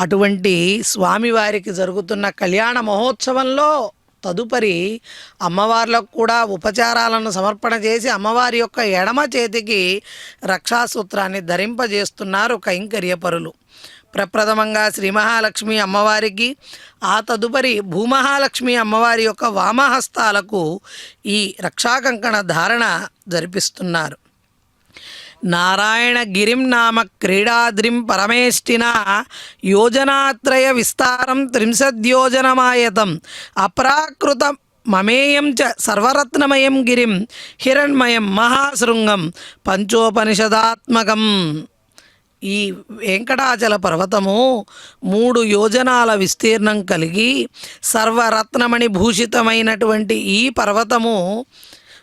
అటువంటి స్వామివారికి జరుగుతున్న కళ్యాణ మహోత్సవంలో తదుపరి అమ్మవార్లకు కూడా ఉపచారాలను సమర్పణ చేసి అమ్మవారి యొక్క ఎడమ చేతికి రక్షాసూత్రాన్ని ధరింపజేస్తున్నారు కైంకర్యపరులు. ప్రప్రథమంగా శ్రీ మహాలక్ష్మి అమ్మవారికి, ఆ తదుపరి భూమహాలక్ష్మి అమ్మవారి యొక్క వామహస్తాలకు ఈ రక్షాకంకణ ధారణ జరిపిస్తున్నారు. నారాయణ గిరిం నామ క్రీడాద్రిం పరమేష్టిన యోజనాత్రయ విస్తారం త్రింశద్యోజనమాయతం అప్రాకృత మమేయం చ సర్వరత్నమయం గిరిం హిరణ్మయం మహాశృంగం పంచోపనిషదాత్మకం. ఈ వెంకటాచల పర్వతము 3 యోజనాల విస్తీర్ణం కలిగి సర్వరత్నమణి భూషితమైనటువంటి ఈ పర్వతము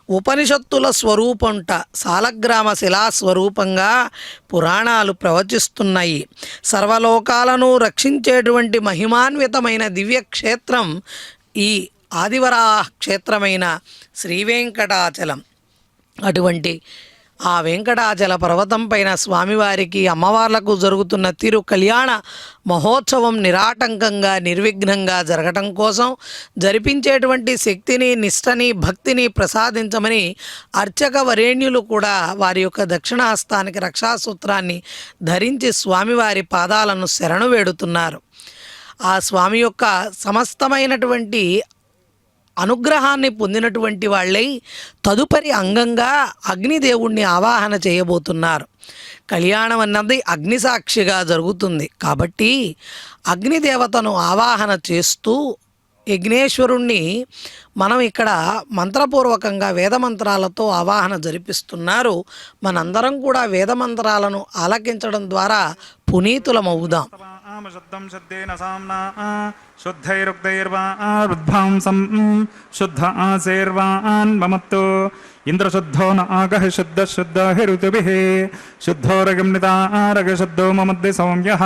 ఉపనిషత్తుల స్వరూపంట, సాలగ్రామ శిలాస్వరూపంగా పురాణాలు ప్రవచిస్తున్నాయి. సర్వలోకాలను రక్షించేటువంటి మహిమాన్వితమైన దివ్యక్షేత్రం ఈ ఆదివరాహ క్షేత్రమైన శ్రీ వెంకటాచలం. అటువంటి ఆ వెంకటాచల పర్వతం పైన స్వామివారికి అమ్మవార్లకు జరుగుతున్న తిరు కళ్యాణ మహోత్సవం నిరాటంకంగా నిర్విఘ్నంగా జరగటం కోసం జరిపించేటువంటి శక్తిని, నిష్టని, భక్తిని ప్రసాదించమని అర్చక వరేణ్యులు కూడా వారి యొక్క దక్షిణహస్తానికి రక్షాసూత్రాన్ని ధరించి స్వామివారి పాదాలను శరణు వేడుతున్నారు. ఆ స్వామి యొక్క సమస్తమైనటువంటి అనుగ్రహాన్ని పొందినటువంటి వాళ్ళై తదుపరి అంగంగా అగ్నిదేవుణ్ణి ఆవాహన చేయబోతున్నారు. కళ్యాణం అన్నది అగ్నిసాక్షిగా జరుగుతుంది కాబట్టి అగ్నిదేవతను ఆవాహన చేస్తూ యజ్ఞేశ్వరుణ్ణి మనం ఇక్కడ మంత్రపూర్వకంగా వేదమంత్రాలతో ఆవాహన జరిపిస్తున్నారు. మనందరం కూడా వేదమంత్రాలను ఆలకించడం ద్వారా పునీతులమవుదాం. శుద్ధం శుద్ధేన సామ్నా శుద్ధైరుక్తైర్వారుద్భాంసం శుద్ధ ఆసేర్వాన్ మమత్తు ఇంద్రశుద్ధో న ఆగః శుద్ధ శుద్ధ హిరుతుభిః శుద్ధో రగం నిదారగ శుద్ధో మమద్ది సౌమ్యః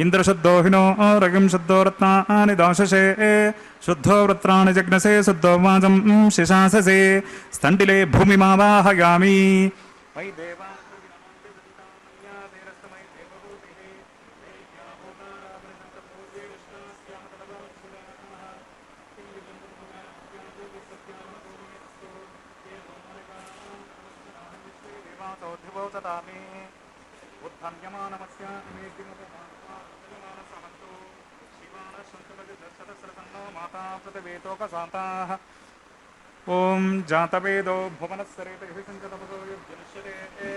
ఇంద్రశుద్ధో హినో రగం శుద్ధో రత్నాని దాశసే శుద్ధో వృత్రాణి జగ్నసే శుద్ధో వాజం శిశాససే స్థంటిలే భూమిమావాహయామి. వై దేవా ఓం జాతవేదో భువనస్సరేతభిసంచతపదో యజ్ఞశ్యతే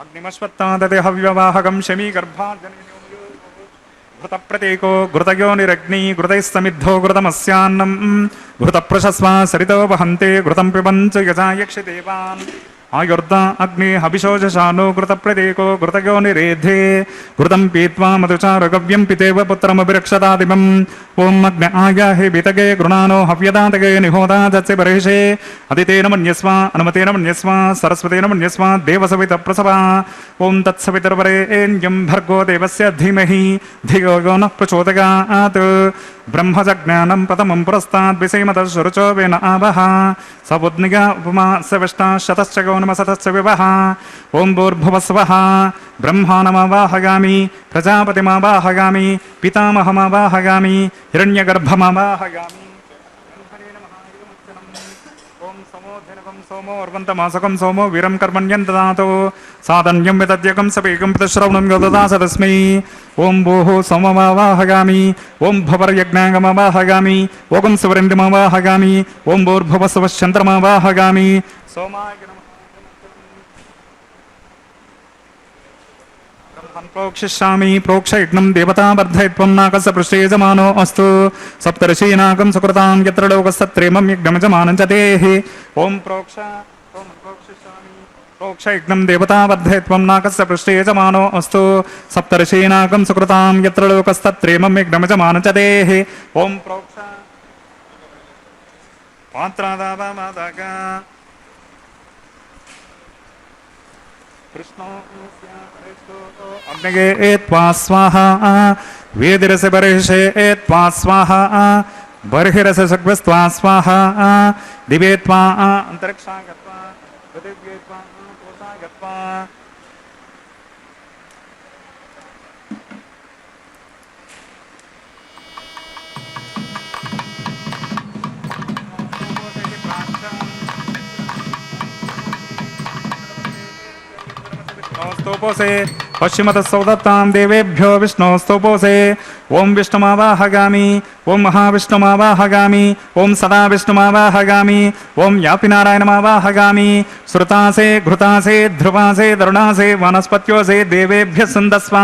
అగ్నిమశ్వత్తాదతే హవ్యవాహకం శమీగర్భార్జనీయో ఘృతప్రతీకో ఘృతయోనిరగ్ని ఘృతైస్తమిద్ధో ఘృతమస్యాన్నం ఘృతప్రశస్వా సరితో వహంతే ఘృతం పిబంచ యజాయక్షి దేవాన్ ఆయుర్ద అగ్ని హవిశోజశానో ఘృతప్రతీకో ఘృతయోనిరేధే ఘృతం పీత్వా మధుచారగవ్యం పితేవ పుత్రమభిరక్షతాదిమం ఓం అగ్న ఆయాహి వితగే గృణానో హవ్యదాతగే నిహోదాజత్సే బర్హిషే అదితేన మన్యస్వ అనుమతేన మన్యస్వ సరస్వతేన మన్యస్వ దేవసవిత ప్రసవ ఓం తత్సవితుర్వరేణ్యం భర్గో దేవస్య ధీమహి ధియో యో నః ప్రచోదయాత్ బ్రహ్మజజ్ఞానం ప్రథమం పురస్తాద్విషేమతశురుచో వేన ఆవహ సబుద్నిగా ఉపమా సవిష్టా శతశ్చ గౌనమసతశ్చ వివహ ఓం భూర్భువస్వః బ్రహ్మాణమావాహయామి ప్రజాపతిమావాహయామి పితామహమావాహయామి హిరణ్యగర్భమావాహయామి. ఓం సమోధినకం సోమో అర్వంతమాసకం సోమో వీరం కర్మణ్యం దదాతు సాధన్యం విదద్యకం సపేకం ప్రతిశ్రవణం గదదాస తస్మై. ఓం భూః సోమమావాహయామి ఓం భవర్యజ్ఞాంగమావాహయామి ఓం శివరింద్రమావాహయామి ఓం భూర్భువస్వశ్చంద్రమావాహయామి సోమాయ ప్రోక్షిష్యామి ప్రోక్ష యజ్ఞం దేవతా వర్ధయత్వం నాకస్య పృష్ఠే యజమానో అస్తు సప్తర్షీనాకం సుకృతాం యత్ర లోకస్తత్రేమం యజ్ఞమజమానం చ దేహి. ఓం ప్రోక్షిష్యామి ప్రోక్ష యజ్ఞం దేవతా వర్ధయత్వం నాకస్య పృష్ఠే యజమానో అస్తు సప్తర్షీనాకం సుకృతాం యత్ర లోకస్తత్రేమం యజ్ఞమజమానం చ దేహి. ఓం ప్రోక్ష పాత్రాదావమాదగా కృష్ణో అగ్నగే త్వా స్వాహా వేదిరసి బర్హిషే త్వా స్వాహా బర్హిరసి సగ్వస్త్వా స్వాహా దివే త్వా అంతరిక్షా గత్వా పృథివ్యే త్వా కోశా గత్వా. స్తోపోసే పశ్చిమత సౌదత్తాం దేవేభ్యో విష్ణో స్తోపోసే. ఓం విష్ణుమావాహగామి ఓం మహావిష్ణుమావాహగామి ఓం సదా విష్ణుమావాహగామి ఓం యాపినారాయణమావాహగామి. శృతాసే ఘృతాసే ధ్రువాసే దరుణాసే వనస్పత్యోసే దేవేభ్య సందస్వ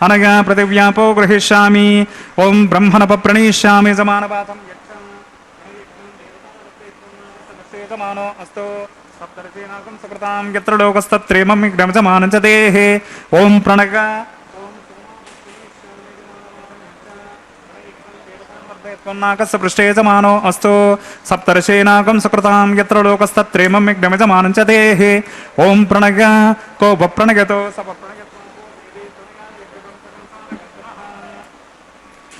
అనగా పృథివ్యాపో గృహీష్యామి. ఓం బ్రహ్మణప ప్రణీష్యామి సమానపాతం యమానో అస్తు సప్తర్షీనాకం సుకృతాం యత్ర లోకస్తత్రేమం యజ్ఞమజమానం చ దేహి. ఓం ప్రణగ నాకస్య పృష్ఠే యజమానో అస్తు సప్తర్షీనాకం సుకృతాం యత్ర లోకస్తత్రేమం యజ్ఞమజమానం చ దేహి. ఓం ప్రణగ కో వప్రణగతో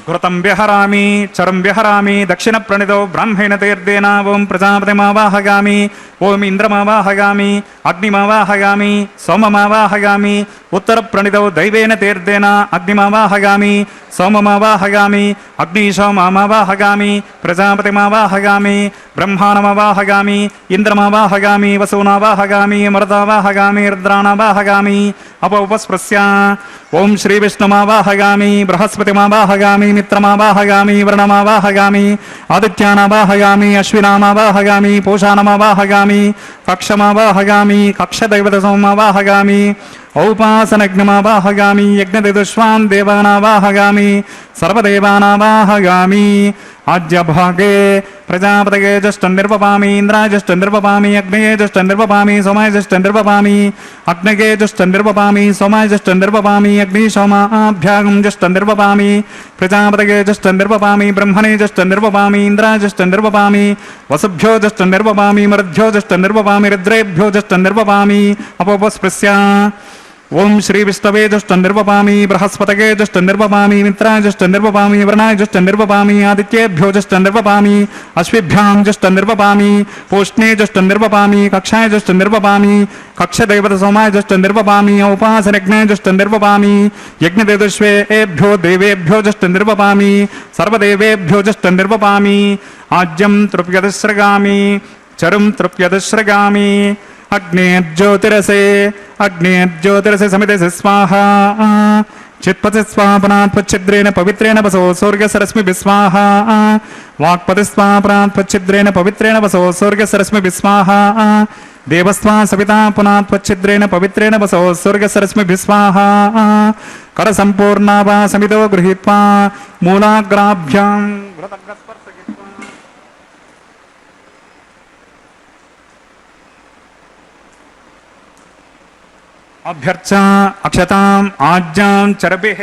ఘృతం విహరామి చరం విహరామి దక్షిణ ప్రణితో బ్రాహ్మణ తీర్థేన. ఓం ప్రజాపతిమావాహగామి ఓం ఇంద్రమావాహగామి అగ్నిమావాహగామి సోమమావాహగామి उत्तर प्रणितौ दैवेन तीर्थेन अग्निमावाहगामि सोममावाहगामि अग्निशोममावाहगामि प्रजापतिमावाहगामि ब्रह्माणमावाहगामि इन्द्रमावाहगामि वसूनावाहगामि मरुतावाहगामि रुद्राणावाहगामि अपौपस्पृश्य ओं श्री विष्णुमावाहगामि बृहस्पतिमावाहगामि मित्रमावाहगामि वरुणमावाहगामि आदित्यानावाहगामि अश्विनामावाहगामि पूषाणमावाहगामि कक्षमावाहगामि कक्षदैवतसोमावाहगामि औपासनग्नमावाहगामि यज्ञदेदुष्वान् देवानावाहगामि सर्वदेवानावाहगामि आज्यभागे प्रजापतये जुष्टन्निर्वपामि इन्द्राय जुष्टन्निर्वपामि अग्नये जुष्टन्निर्वपामि सोमाय जुष्टन्निर्वपामि अग्नये जुष्टन्निर्वपामि सोमाय जुष्टन्निर्वपामि अग्निशोमाभ्यागं जुष्टन्निर्वपामि प्रजापतये जुष्टन्निर्वपामि ब्रह्मणे जुष्टन्निर्वपामि इन्द्राय जुष्टन्निर्वपामि वसुभ्यो जुष्टन्निर्वपामि मरुद्भ्यो जुष्टन्निर्वपामि रुद्रेभ्यो जुष्टन्निर्वपामि अपोपस्पृश्य ओं श्री विष्णवे जुष्टन्निर्वपामि बृहस्पतये जुष्टन्निर्वपामि मित्राय जुष्टन्निर्वपामि वरुणाय जुष्टन्निर्वपामि आदित्येभ्यो जुष्टन्निर्वपामि अश्विभ्यां जुष्टन्निर्वपामि पूष्णे जुष्टन्निर्वपामि कक्षाय जुष्टन्निर्वपामि कक्षदैवतसोमाय जुष्टन्निर्वपामि औपासनयज्ञाय जुष्टन्निर्वपामि यज्ञदेदुष्वेभ्यो देवेभ्यो जुष्टन्निर्वपामि सर्वदेवेभ्यो जुष्टन्निर्वपामि आज्यं तृप्यतिस्रगामि चरुं तृप्यतिस्रगामि अग्नेर्ज्योतिरसे समिते स्वाहा चित्पति स्वापनात्पच्छिद्रेण पवित्रेण वसो सूर्यसरश्मि स्वाहा वाक्पति स्वापनात्पच्छिद्रेण पवित्रेण वसो सूर्यसरश्मि स्वाहा देवस्वा सविता पुनात्पच्छिद्रेण पवित्रेण वसो सूर्यसरश्मि स्वाहा करसम्पूर्णा वा समितो गृहीत्वा मूलाग्राभ्यां अभ्यर्चा अक्षताम् आज्यां चरभिः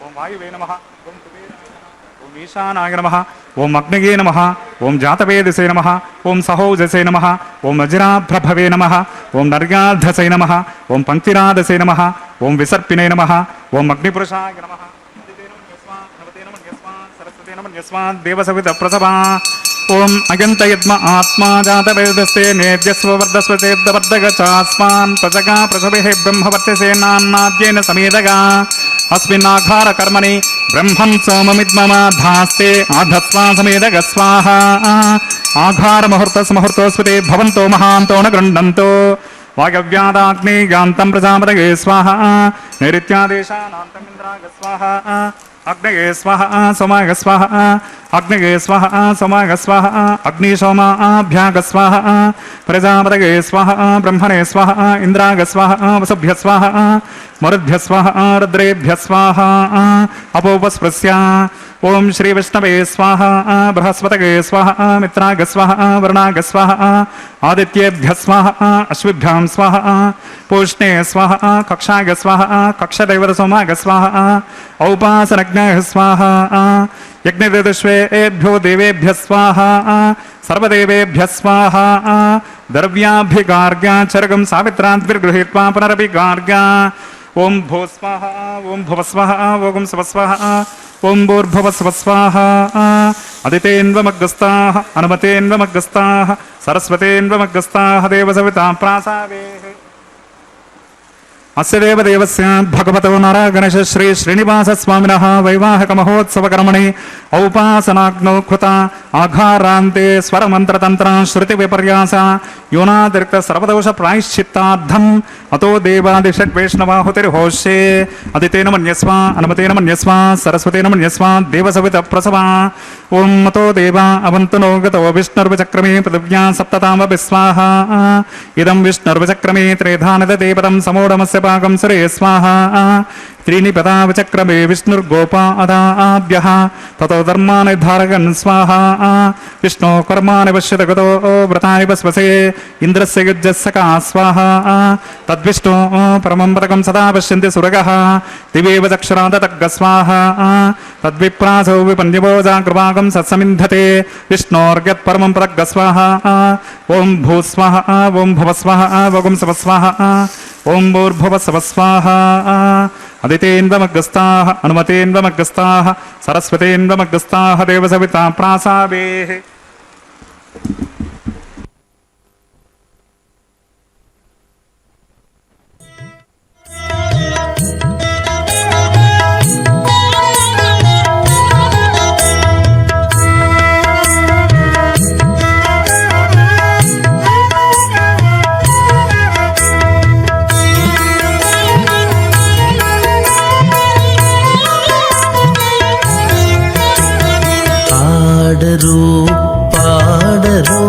ओं वायुवे नमः ओं ईशानाय नमः ओं अग्नये नमः ओं जातवेदसे नमः ओं सहोजसे नमः ओं वज्राभ्रभवे नमः ओं नर्याधसे नमः ओं पंक्तिराधसे नमः ओं विसर्पिणे नमः ओं अग्निपुरुषाय नमः सरस्वते नमः देवसवितप्रसभा ओं अयन्तयद्म आत्मा जातवेदस्ते नेद्यस्व वर्धस्वतेद्वर्धगचास्मान् प्रजगा प्रसभिः ब्रह्मवर्त्यसे नान्नाद्येन समेदगा अस्मिन्नाघार कर्मणि ब्रह्मं सोममिद्ममाधास्ते आधस्वा समेदग स्वाहा आघार मुहूर्तस्मुहूर्तोस्पते भवन्तो महान्तो न गृह्णन्तो वायव्यादाग्नेयान्तं प्रजापतये स्वाहा नैऋत्यादेशानान्तमिन्द्राय स्वाहा अग्नये स्वाहा सोमाय स्वाहा अग्नये स्वाहा सोमाय स्वाहा अग्निशोमाभ्याग स्वाहा प्रजापतये स्वाहा ब्रह्मणे स्वाहा इन्द्राय स्वाहा वसुभ्य स्वाहा मरुद्भ्य स्वाहा रुद्रेभ्य स्वाहा अपोपस्पृश्य ओं श्री विष्णवे स्वाहा बृहस्पतये स्वाहा मित्राय स्वाहा वरुणाय स्वाहा आदित्येभ्य स्वाहा अश्विभ्यां स्वाहा पूष्णे स्वाहा कक्षाय स्वाहा कक्षदैवतसोमाय स्वाहा औपासनज्ञाय स्वाहा यज्ञदेदुष्वेभ्यो देवेभ्य स्वाहा सर्वदेवेभ्य स्वाहा द्रव्याभिगार्ग्या चरगं सावित्राद्भिर्गृहीत्वा पुनरपि गार्ग्या ओं भो स्वाहा ओं भुव स्वाहा ओं स्व स्वाहा ओं भूर्भुव स्व स्वाहा अदितेन्वमग्गस्ताः अनुमतेन्वमग्गस्ताः सरस्वतेन्वमग्गस्ताः देवसविता प्रासावेः अस्य देवदेवस्य भगवतो नारायणगणेश श्री श्रीनिवासस्वामिनः वैवाहिकमहोत्सवकर्मणि औपासनाग्नौ कृता आघारान्ते स्वरमन्त्रतन्त्र श्रुतिविपर्यास योनातिरिक्त सर्वदोषप्रायश्चित्तार्थम् अतो देवादिषड्वैष्णवाहुतिर्होष्ये अदितेन मन्यस्व अनुमतेन मन्यस्व सरस्वतेन मन्यस्व देवसवितप्रसवा ॐ मतो देवा अवन्तु नो गतो विष्णुर्विचक्रमे पृथिव्या सप्ततामपि स्वाहा इदं विष्णुर्विचक्रमे त्रेधानददेवतं समोढमस्य पाकं सुरे स्वाहा त्रीणि पदा विचक्रमे विष्णुर्गोपा अदाभ्यः ततो धर्मान् धारयन् स्वाहा विष्णो कर्माणि पश्यत गतो व्रतानि वस्वसे इन्द्रस्य युज्यस्सका स्वाहा तद्विष्णो परमं पदकं सदा पश्यन्ति सुरगः दिवेव चक्षुरादतग्ग स्वाहा तद्विप्रासो विपन्यवोजाकृपाकं सत्समिन्धते विष्णोर्यत्परमं पदग्ग स्वाहा ॐ भूस्वाहा ॐ भुवस्वाहा ॐ स्वस्वाहा ॐ भूर्भुवस्वः स्वाहा అదితేంద్రమగ్గస్థాః హనుమతేంద్రమగ్గస్థాః సరస్వతేంద్రమగ్గస్థాః దేవసవితా ప్రాసావేః. ఆడరు పాడరు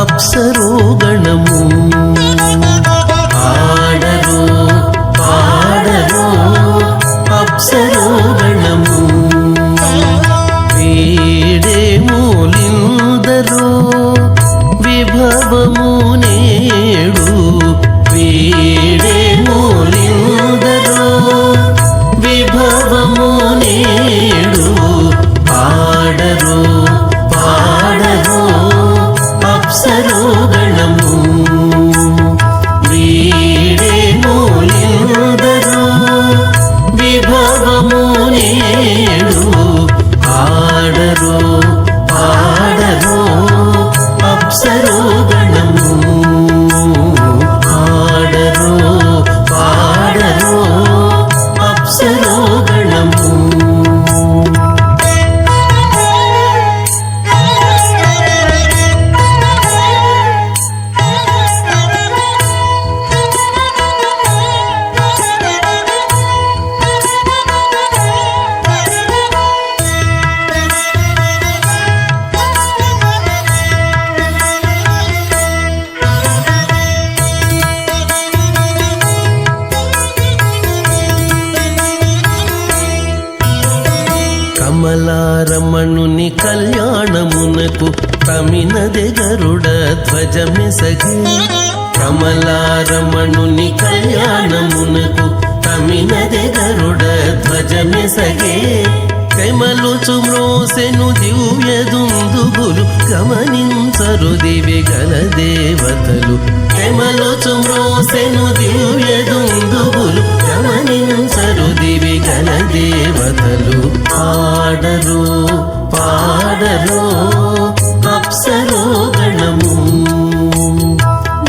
అప్సరో గణము, ఆడరు పాడరు అప్సరో గణము, వీడే మూలిందరో విభవము నేడు, వీడే మూలిందరో విభవము నేడు, పాడరు పాడరు అప్సరో గణము, వీడే మూలిందరో విభవము నేడు, పాడరు పాడరు అప్సరో గణము, పాడరు పాడరు అప్సరో గణము. కమలారమణుని కళ్యాణమునకు తమినదె గరుడ ధ్వజమెసగే, కమలారమణుని కళ్యాణమునకు తమినదె గరుడ ధ్వజమెసగే, తెమలుచు మ్రోసెను దివ్య దుందుబులు గమనించరు దివి గల దేవతలు, తెమలుచు మ్రోసెను దివ్య దుందుబులు గమనించరు దివి గల దేవతలు, పాడరు పాడరు అప్సరో గణము,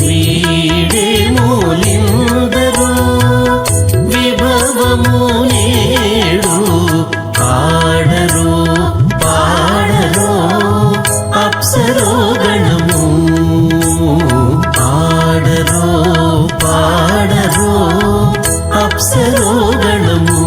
వీడే మూలిందరో విభవము నేడు, పాడరు పాడరు అప్సరో గణము, పాడరు పాడరు అప్సరో గణము.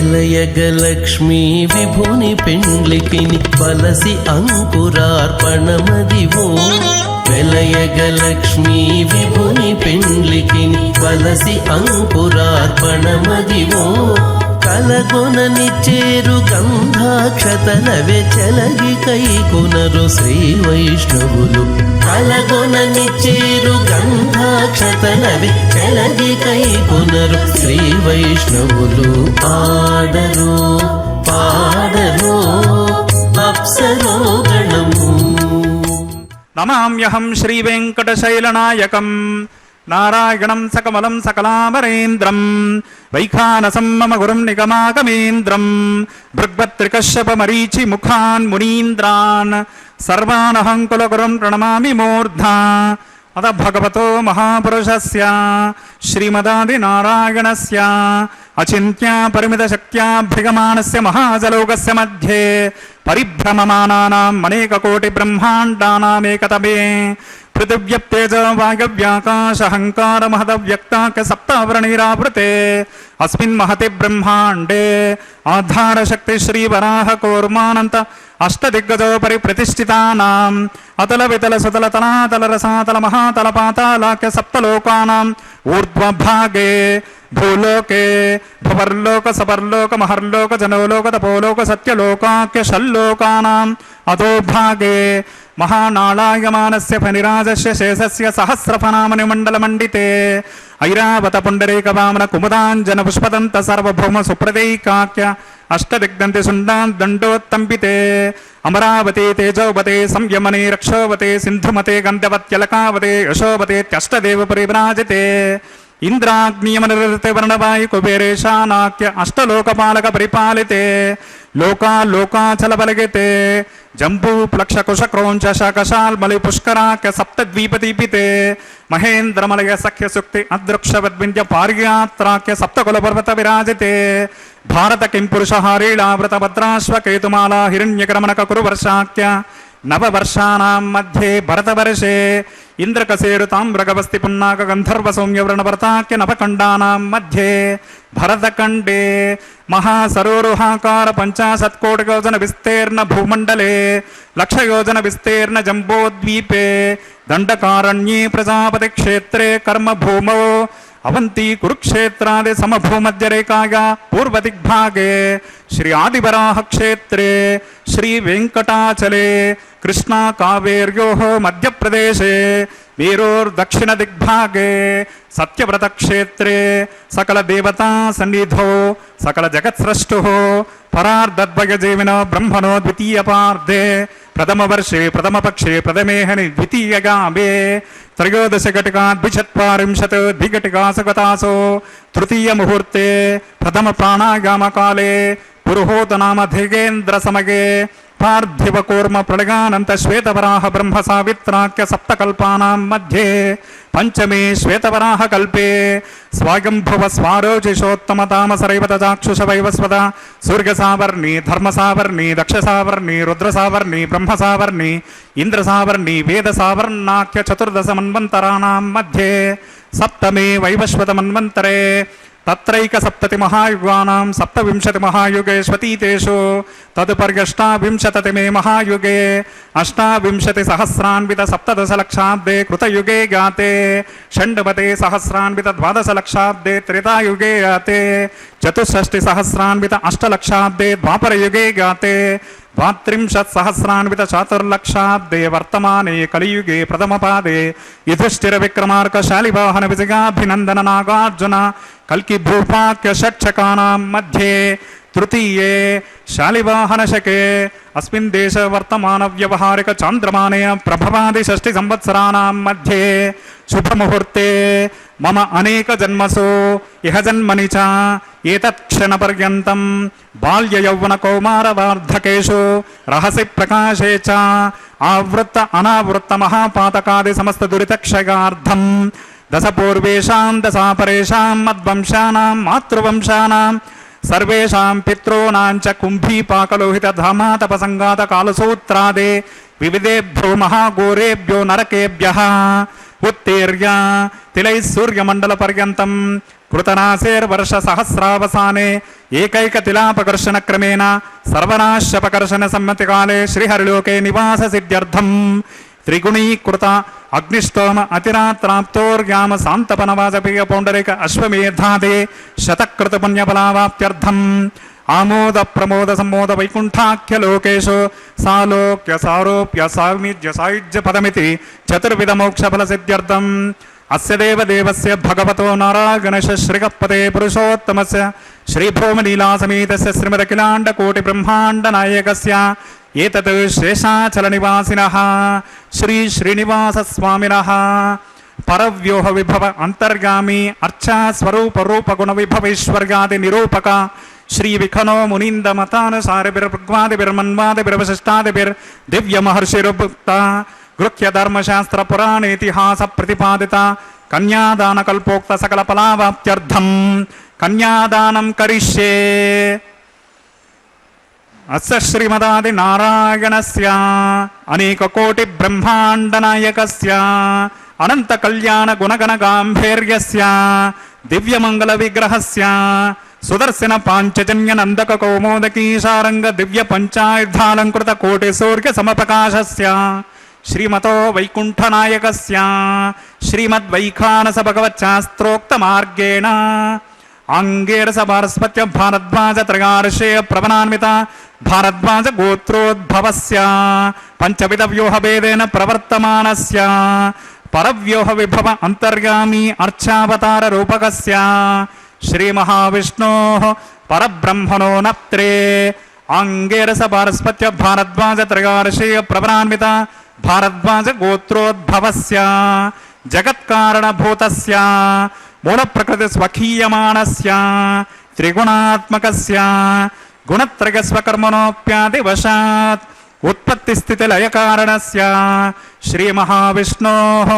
వెలయగలక్ష్మీ విభుని పెండ్లికిని పలసి అంకురార్పణమదివో, వెలయగలక్ష్మీ విభుని పెండ్లికిని పలసి అంకురార్పణమదివో, కలగొననిచ్చేరు గంధాక్షతలవే చెలగి కైకొనరు శ్రీ వైష్ణవులు, కలగొననిచ్చేరు గంధాక్షతలవే చెలగి కైకొనరు శ్రీ వైష్ణవులు, పాడరు పాడరు అప్సరో గణము. నమామ్యహం శ్రీ వెంకటశైలనాయకం నారాయణం సకమలం సకలామరేంద్రం వైఖానసం మమ గురుం నిగమాగమేంద్రం భృగ్భత్రికశ్యపమరీచి ముఖాన్ మునీంద్రాన్ సర్వానహం కులగురుం ప్రణమామి మూర్ధా. అత భగవతో మహాపురుషస్య శ్రీమదాదినారాయణస్య అచింత్య పరిమిత శక్త్యాభ్రిగమానస్య మహాజలోకస్య మధ్యే పరిభ్రమమానానాం అనేక కోటి బ్రహ్మాండానామేకతమే पृथिव्यप्तेज वायव्याकाशहङ्कारमहदव्यक्ताख्य सप्तावरणीरावृते अस्मिन् महति ब्रह्माण्डे आधारशक्ति श्रीवराह कूर्मानन्त अष्टदिग्गजोपरि प्रतिष्ठितानाम् अतल वितल सुतल तलातल रसातल महातल पातालाख्य सप्तलोकानाम् ऊर्ध्वभागे भूलोके भवर्लोक सपर्लोक महर्लोक जनोलोक तपोलोक सत्यलोकाख्य षल्लोकानाम् अधोभागे महानालायमानस्य फनिराजस्य शेषस्य सहस्रफनामनिमण्डलमण्डिते ऐरावत पुण्डरीकवामन कुमुदाञ्जन पुष्पदन्त सार्वभौम सुप्रदैकाख्य अष्टदिग्दन्ति सुण्डान् दण्डोत्तम्बिते अमरावती तेजोवते संयमने रक्षोवते सिन्धुमते गन्धवत्यलकावते यशोवते त्यष्टदेव परिव्राजिते इंद्राग्नियमनिरते वर्णवायु कुबेरेशानाख्य अष्टलोकपालक परिपालिते लोका लोकाचल बलगिते जंबू प्लक्ष कुश क्रोंच शाकशाल मलि पुष्कराख्य सप्तद्वीपदीपिते महेन्द्रमलय सख्य सुक्ति अदृक्षवद्विंध्य पार्यात्राख्य सप्तकुल पर्वत विराजिते भारत किं पुरुष हारीलावृत भद्राश्व केतुमाला हिरण्यकरमणक कुरुवर्षाख्य नववर्षाणां मध्ये भरतवर्षे इंद्रकसेरु ताम्रगवस्ति पुन्नाक गंधर्व सौम्यव्रणवर्ताख्य नवकण्डानां मध्ये भरतकण्डे महासरोरुहाकार 50 कोटियोजन विस्तीर्ण भूमण्डले लक्षयोजन विस्तीर्ण जम्बोद्वीपे दण्डकारण्ये प्रजापति क्षेत्रे कर्म भूमौ अवंती कुरुक्षेत्रादि समभूमध्यरेखाया पूर्वदिग्भागे श्री आदिवराह क्षेत्रे श्री वेंकटाचले कृष्णा कावेर्योः मध्यप्रदेशे वीरोर दक्षिण दिग्भागे सत्यव्रत क्षेत्रे सकल देवता सन्निधो सकल जगत् सृष्टुः परार्धद्वयजीविनो ब्रह्मणो द्वितीय पार्धे प्रथम वर्षे प्रथम पक्षे प्रथमेहनि द्वितीयगामे त्रयोदश घटिका द्विचत्वारिंशत् द्विघटिकासु तृतीय मुहूर्ते प्रथम प्राणायाम काले पुरोहोत नाम धिगेन्द्र समगे पार्थिव कूर्म प्रलगानंत श्वेतवराह ब्रह्म सावित्राख्य सप्तकल्पानां मध्ये पंचमे श्वेतवराह कल्पे स्वायंभुव स्वारोचिषोत्तम तामसरैवत चाक्षुष वैवस्वत सूर्यसावर्णी धर्मसावर्णी दक्षसावर्णी रुद्रसावर्णी ब्रह्मसावर्णी इंद्रसावर्णी वेदसावर्णाख्य चतुर्दश मन्वन्तराणां मध्ये सप्तमे वैवस्वत मन्वन्तरे तत्रैक सप्तति महायुगानां सप्तविंशति महायुगेष्वतीतेषु तदुपर्यष्टाविंशतितमे महायुगे अष्टाविंशति सहस्रान्वित सप्तदश लक्षाब्दे कृतयुगे गाते षण्डवते सहस्रान्वित द्वादश लक्षाब्दे त्रेतायुगे गाते चतुष्षष्टि सहस्रान्वित अष्टलक्षाब्दे द्वापरयुगे गाते द्वात्रिंशत् सहस्रान्वित चातुर्लक्षाब्दे वर्तमाने कलियुगे प्रथमपादे युधिष्ठिर विक्रमार्क शालिवाहन विजयाभिनंदन नागार्जुन कल्कि भूपाख्य षट्शकानां मध्ये तृतीये शालिवाहन शके अस्मिन् देश वर्तमान व्यवहारिक चांद्रमाने प्रभवादि षष्टि संवत्सराणां मध्ये शुभ मुहूर्ते मम अनेक जन्मसु इह जन्मनि च एतत् क्षणपर्यन्तं बाल्य यौवन कौमार वार्धकेषु रहसि प्रकाशे च आवृत्त अनावृत्त महापातकादि समस्त दुरितक्षयार्थं दश पूर्वेषां दशापरेषां मद्वंशानां मातृवंशानां सर्वेषां पितॄणां च कुम्भीपाकलोहित धामातपसङ्गात कालसूत्रादे विविधेभ्यो महाघोरेभ्यो नरकेभ्यः उत्तीर्य तिलैः सूर्यमण्डलपर्यन्तं कृतनासेर्वर्ष सहस्रावसाने एकैक तिलापकर्षण क्रमेण सर्वनाश्यपकर्षण सम्मतिकाले श्रीहरिलोके निवास सिद्ध्यर्थं त्रिगुणीकृत अग्निष्टोम अतिरात्राप्तोर्याम शान्तपनवाजपेय पौण्डरिक अश्वमेधादे शतकृत पुण्यफलावाप्त्यर्थम् आमोद प्रमोद सम्मोद वैकुण्ठाख्य लोकेषु सालोक्य सारोप्य सामीज्य सायुज्य पदमिति चतुर्विध मोक्षफल सिद्ध्यर्थम् अस्य देवदेवस्य भगवतो नारायणस्य श्रीगपते पुरुषोत्तमस्य श्रीभूमलीलासमेतस्य श्रीमदखिलाण्डकोटि ब्रह्माण्ड नायकस्य एतत् शेषाचलनिवासिनः श्री श्रीनिवास स्वामिनः परव्योह विभव अंतर्गामी अर्चा स्वरूप रूप गुण विभवेश्वर्यादि निरूपक श्री विखनो मुनींद मतानुसारिभिर्भृग्वादिभिर्मन्वादिभिर्वशिष्टादिभिर् दिव्य महर्षिरुक्ता गृह्य धर्मशास्त्र पुराण इतिहास प्रतिपादित कन्यादान कल्पोक्त सकल फलावाप्त्यर्थं कन्यादानं करिष्ये। అస్య శ్రీమదాది నారాయణస్య అనేక కోటి బ్రహ్మాండ నాయకస్య అనంత కళ్యాణ గుణగణ గాంభీర్యస్య దివ్యమంగళ విగ్రహస్య సుదర్శన పాంచజన్య నందక కౌమోదకీ సారంగ దివ్య పంచాయుధాలంకృత కోటి సూర్య సమప్రకాశస్య శ్రీమతో వైకుంఠనాయకస్య శ్రీమద్వైఖానస భగవచ్చాస్త్రోక్త మార్గేణ అంగేరస భారస్పత్య భారద్వాజ త్రయార్షేయ ప్రవణాన్విత భారద్వాజ గోత్రోద్భవస్య పంచవిధ వ్యూహ భేదేన ప్రవర్తమానస్య పరవ్యూహ విభవ అంతర్యామి అర్చావతార రూపకస్య శ్రీ మహావిష్ణోః పరబ్రహ్మణో నప్త్రే అంగేరస భారస్పత్య భారద్వాజ త్రయార్షేయ ప్రవణాన్విత భారద్వాజ గోత్రోద్భవస్య జగత్కారణభూతస్య మూల ప్రకృతి స్వకీయమానస్య త్రిగుణాత్మకస్య గుణత్రయ స్వకర్మణోప్యాది వశాత్ ఉత్పత్తి స్థితి లయ కారణస్య శ్రీ మహావిష్ణోః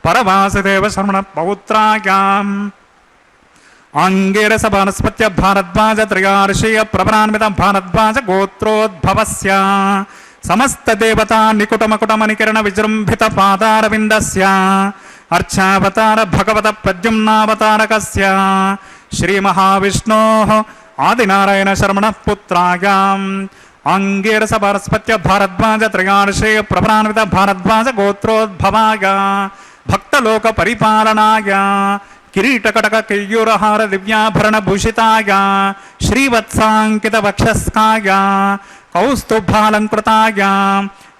పరవాసుదేవ శర్మణ పౌత్రాయాం అంగేరస వనస్పత్య భారద్వాజ త్రయార్షేయ ప్రవణాన్విత భారద్వాజ గోత్రోద్భవస్య సమస్త దేవతా నికుటమకుటమనికిరణ విజృంభిత పాదారవిందస్య అర్చావతార భగవత ప్రద్యుమ్నావతారకస్య శ్రీ మహావిష్ణోః ఆదినారాయణ శర్మణ పుత్రాయాం అంగేరస భారస్పత్య భారద్వాజ త్రయార్షేయ ప్రవణాన్విత భారద్వాజ గోత్రోద్భవాయ భక్తలోక పరిపాలనాయ కిరీటకటక కేయూరహార దివ్యాభరణ భూషితాయ శ్రీవత్సాంకిత వక్షస్థాయ కౌస్తుభాలంకృతాయ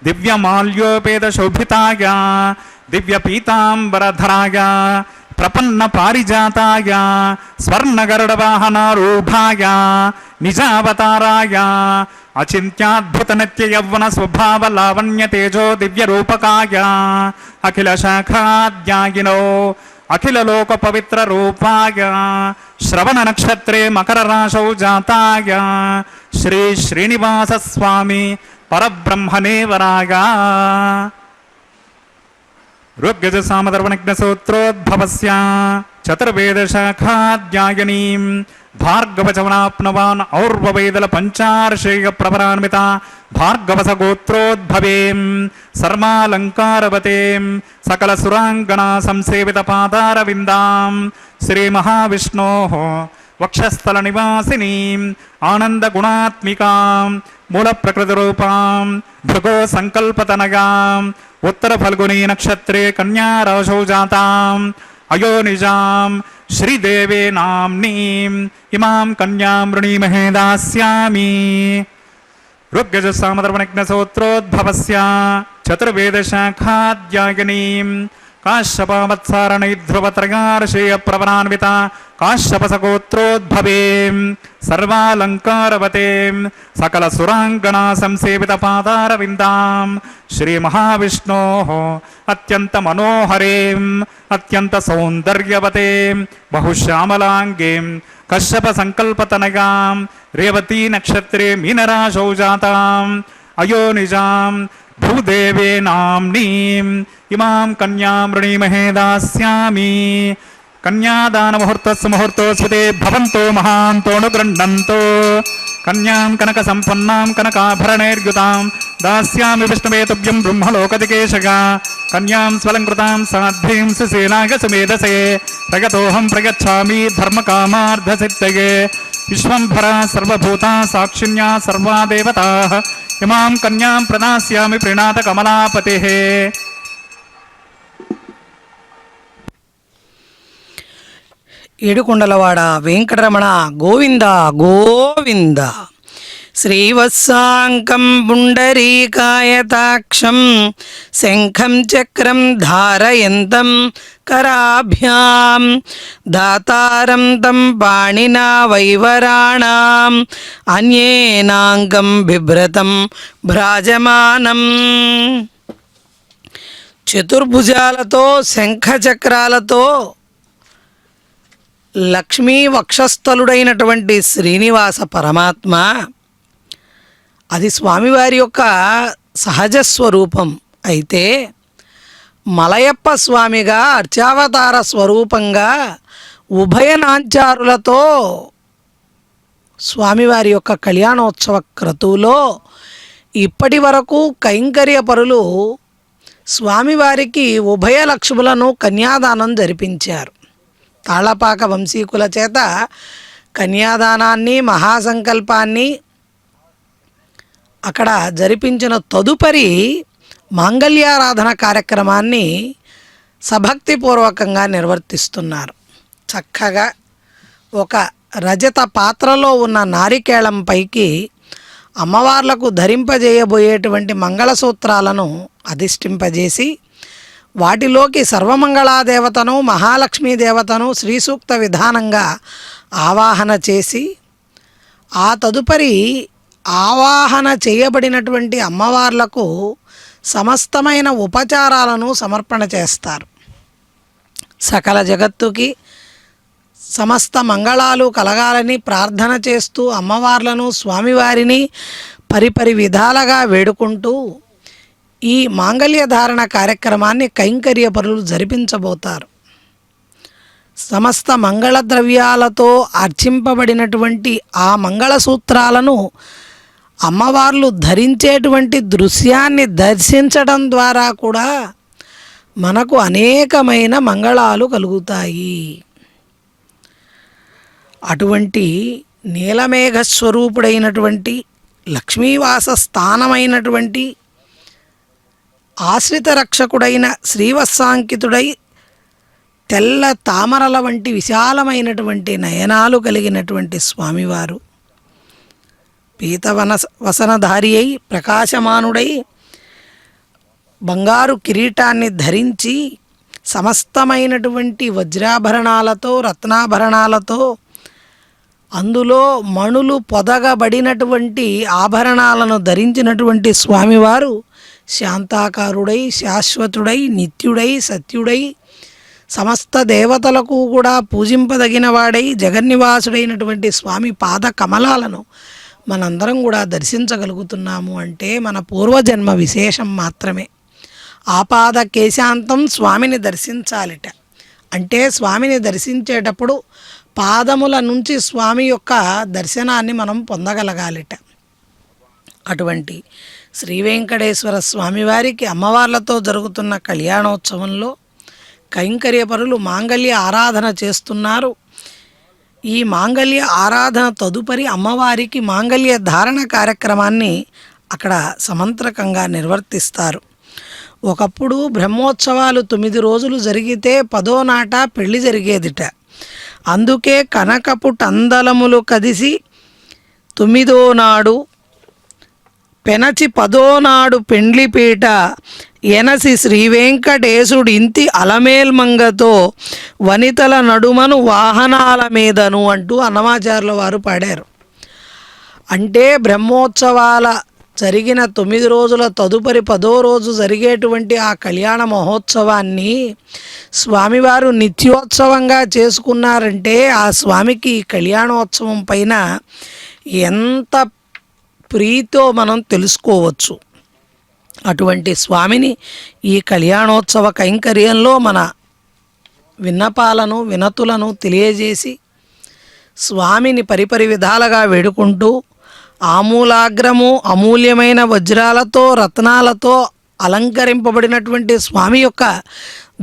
దివ్యమాల్యోపేత శోభితాయ దివ్య పీతాంబరధరాయ ప్రపన్న పారిజాతాయ స్వర్ణగరుడ వాహనారూఢాయ నిజావతారాయ అచింత్యాద్భుత నిత్య యవ్వన స్వభావ లావణ్య తేజో దివ్య రూపకాయ అఖిల శాఖాద్యాయినో అఖిల లోక పవిత్ర రూపాయ శ్రవణ నక్షత్రే మకర రాశౌ జాతాయ శ్రీ శ్రీనివాస స్వామి పరబ్రహ్మణే వరాయ ఋగ్యజ సామధర్వణజ్ఞ సూత్రోద్భవస్య చతుర్వేద శాఖాధ్యాయనీం భార్గవచవనాప్నవాన్ ఔర్వవేదల పంచార్షేయ ప్రవరాన్విత భార్గవస గోత్రోద్భవేం సర్వాలంకారవతేం సకల సురాంగణా సంసేవిత పాదారవిందాం శ్రీ మహావిష్ణోః వక్షస్థల నివాసినీం ఆనంద గుణాత్మికాం మూల ప్రకృతి రూపాం భృగో సంకల్పతనయాం ఉత్తర ఫల్గుని నక్షత్రే కన్యా రాశౌ జాతాం అయోనిజాం శ్రీదేవే నామ్నీం ఇమాం కన్యాం వృణీమహే దాస్యామి ఋగ్యజ సామధర్వణజ్ఞ సూత్రోద్భవస్య చతుర్వేద శాఖాధ్యాయనీం కాశ్యపవత్సారణైధ్రువత్రయార్షేయ ప్రవరాన్విత కాశ్యపస గోత్రోద్భవేం సర్వాలంకారవతేం సకల సురాంగణా సంసేవిత పాదారవిందాం శ్రీ మహావిష్ణోః అత్యంత మనోహరేం అత్యంత సౌందర్యవతేం బహుశ్యామలాంగీం కశ్యప సంకల్పతనయాం రేవతీ నక్షత్రే మీనరాశౌ జాతాం అయోనిజాం భూదేవే నామ్నీం ఇమాం కన్యాం వృణీమహే దాస్యామి కన్యాదాన ముహూర్తస్సు ముహూర్తోస్మితే భవంతో మహాంతోను గృహ్ణంతో కన్యాం కనక సంపన్నాం కనకాభరణైర్యుతాం దాస్యామి విష్ణవే తుభ్యం బ్రహ్మలోకదికేశగా కన్యాం స్వలంకృతాం సాధ్వీం సుసేనాయ సుమేధసే ప్రగతోహం ప్రగచ్ఛామి ధర్మకామార్థసిద్ధయే విశ్వంభరా సర్వభూతా సాక్షిణ్యా సర్వా దేవతాః ఇమాం కన్యాం ప్రదాస్యామి ప్రణాత కమలాపతిః. ఏడుకొండలవాడ వెంకటరమణ గోవింద గోవింద. శ్రీవత్సాంకం పుండరీకాయతాక్షం శంఖం చక్రం ధారయంతం కరాభ్యాం దాతారం తం పాణినా వైవరాణాం అన్యేనాంగం బిభ్రతం భ్రాజమానం. చతుర్భుజాలతో శంఖచక్రాలతో లక్ష్మీ వక్షస్థలుడైనటువంటి శ్రీనివాస పరమాత్మ అది స్వామివారి యొక్క సహజ స్వరూపం. అయితే మలయప్ప స్వామిగా అర్చావతార స్వరూపంగా ఉభయ నాంచారులతో స్వామివారి యొక్క కళ్యాణోత్సవ క్రతువులో ఇప్పటి వరకు కైంకర్య పరులు స్వామివారికి ఉభయ లక్ష్ములను కన్యాదానం జరిపించారు. తాళపాక వంశీకుల చేత కన్యాదానాన్ని మహాసంకల్పాన్ని అక్కడ జరిపించిన తదుపరి మాంగళ్యారాధన కార్యక్రమాన్ని సభక్తిపూర్వకంగా నిర్వర్తిస్తున్నారు. చక్కగా ఒక రజత పాత్రలో ఉన్న నారికేళం పైకి అమ్మవార్లకు ధరింపజేయబోయేటువంటి మంగళసూత్రాలను అధిష్ఠింపజేసి వాటిలోకి సర్వమంగళాదేవతను మహాలక్ష్మీదేవతను శ్రీసూక్త విధానంగా ఆవాహన చేసి ఆ తదుపరి ఆవాహన చేయబడినటువంటి అమ్మవార్లకు సమస్తమైన ఉపచారాలను సమర్పణ చేస్తారు. సకల జగత్తుకి సమస్త మంగళాలు కలగాలని ప్రార్థన చేస్తూ అమ్మవార్లను స్వామివారిని పరిపరి విధాలుగా వేడుకుంటూ ఈ మాంగళ్య ధారణ కార్యక్రమాన్ని కైంకర్య పరులు జరిపించబోతారు. సమస్త మంగళ ద్రవ్యాలతో అర్చింపబడినటువంటి ఆ మంగళసూత్రాలను అమ్మవార్లు ధరించేటువంటి దృశ్యాన్ని దర్శించడం ద్వారా కూడా మనకు అనేకమైన మంగళాలు కలుగుతాయి. అటువంటి నీలమేఘ స్వరూపుడైనటువంటి లక్ష్మీవాస స్థానమైనటువంటి ఆశ్రిత రక్షకుడైన శ్రీవత్సాంకితుడై తెల్ల తామరల వంటి విశాలమైనటువంటి నయనాలు కలిగినటువంటి స్వామివారు పీతవన వసనధారి అయి ప్రకాశమానుడై బంగారు కిరీటాన్ని ధరించి సమస్తమైనటువంటి వజ్రాభరణాలతో రత్నాభరణాలతో అందులో మణులు పొదగబడినటువంటి ఆభరణాలను ధరించినటువంటి స్వామివారు శాంతాకారుడై శాశ్వతుడై నిత్యుడై సత్యుడై సమస్త దేవతలకు కూడా పూజింపదగిన వాడై జగన్నివాసుడైనటువంటి స్వామి పాద కమలాలను మనందరం కూడా దర్శించగలుగుతున్నాము అంటే మన పూర్వజన్మ విశేషం మాత్రమే. ఆపాద కేశాంతం స్వామిని దర్శించాలిట. అంటే స్వామిని దర్శించేటప్పుడు పాదముల నుంచి స్వామి యొక్క దర్శనాన్ని మనం పొందగలగాలిట. అటువంటి శ్రీ వెంకటేశ్వర స్వామివారికి అమ్మవార్లతో జరుగుతున్న కళ్యాణోత్సవంలో కైంకర్యపరులు మాంగళ్య ఆరాధన చేస్తున్నారు. ఈ మాంగళ్య ఆరాధన తదుపరి అమ్మవారికి మాంగళ్య ధారణ కార్యక్రమాన్ని అక్కడ సమంత్రకంగా నిర్వర్తిస్తారు. ఒకప్పుడు బ్రహ్మోత్సవాలు 9 రోజులు జరిగితే 10వ నాట పెళ్లి జరిగేదిట. అందుకే కనకపు టందలములు కదిసి 9వ నాడు పెనచి 10వ నాడు పెండ్లిపీట ఎనసి శ్రీ వెంకటేశుడు ఇంతి అలమేల్మంగతో వనితల నడుమను వాహనాల మీదను అంటూ అన్నమాచార్యుల వారు పాడారు. అంటే బ్రహ్మోత్సవాల జరిగిన 9 రోజుల తదుపరి 10వ రోజు జరిగేటువంటి ఆ కళ్యాణ మహోత్సవాన్ని స్వామివారు నిత్యోత్సవంగా చేసుకున్నారంటే ఆ స్వామికి కళ్యాణోత్సవం పైన ఎంత ప్రీతో మనం తెలుసుకోవచ్చు. అటువంటి స్వామిని ఈ కళ్యాణోత్సవ కైంకర్యంలో మన విన్నపాలను వినతులను తెలియజేసి స్వామిని పరిపరి విధాలుగా వేడుకుంటూ ఆమూలాగ్రము అమూల్యమైన వజ్రాలతో రత్నాలతో అలంకరింపబడినటువంటి స్వామి యొక్క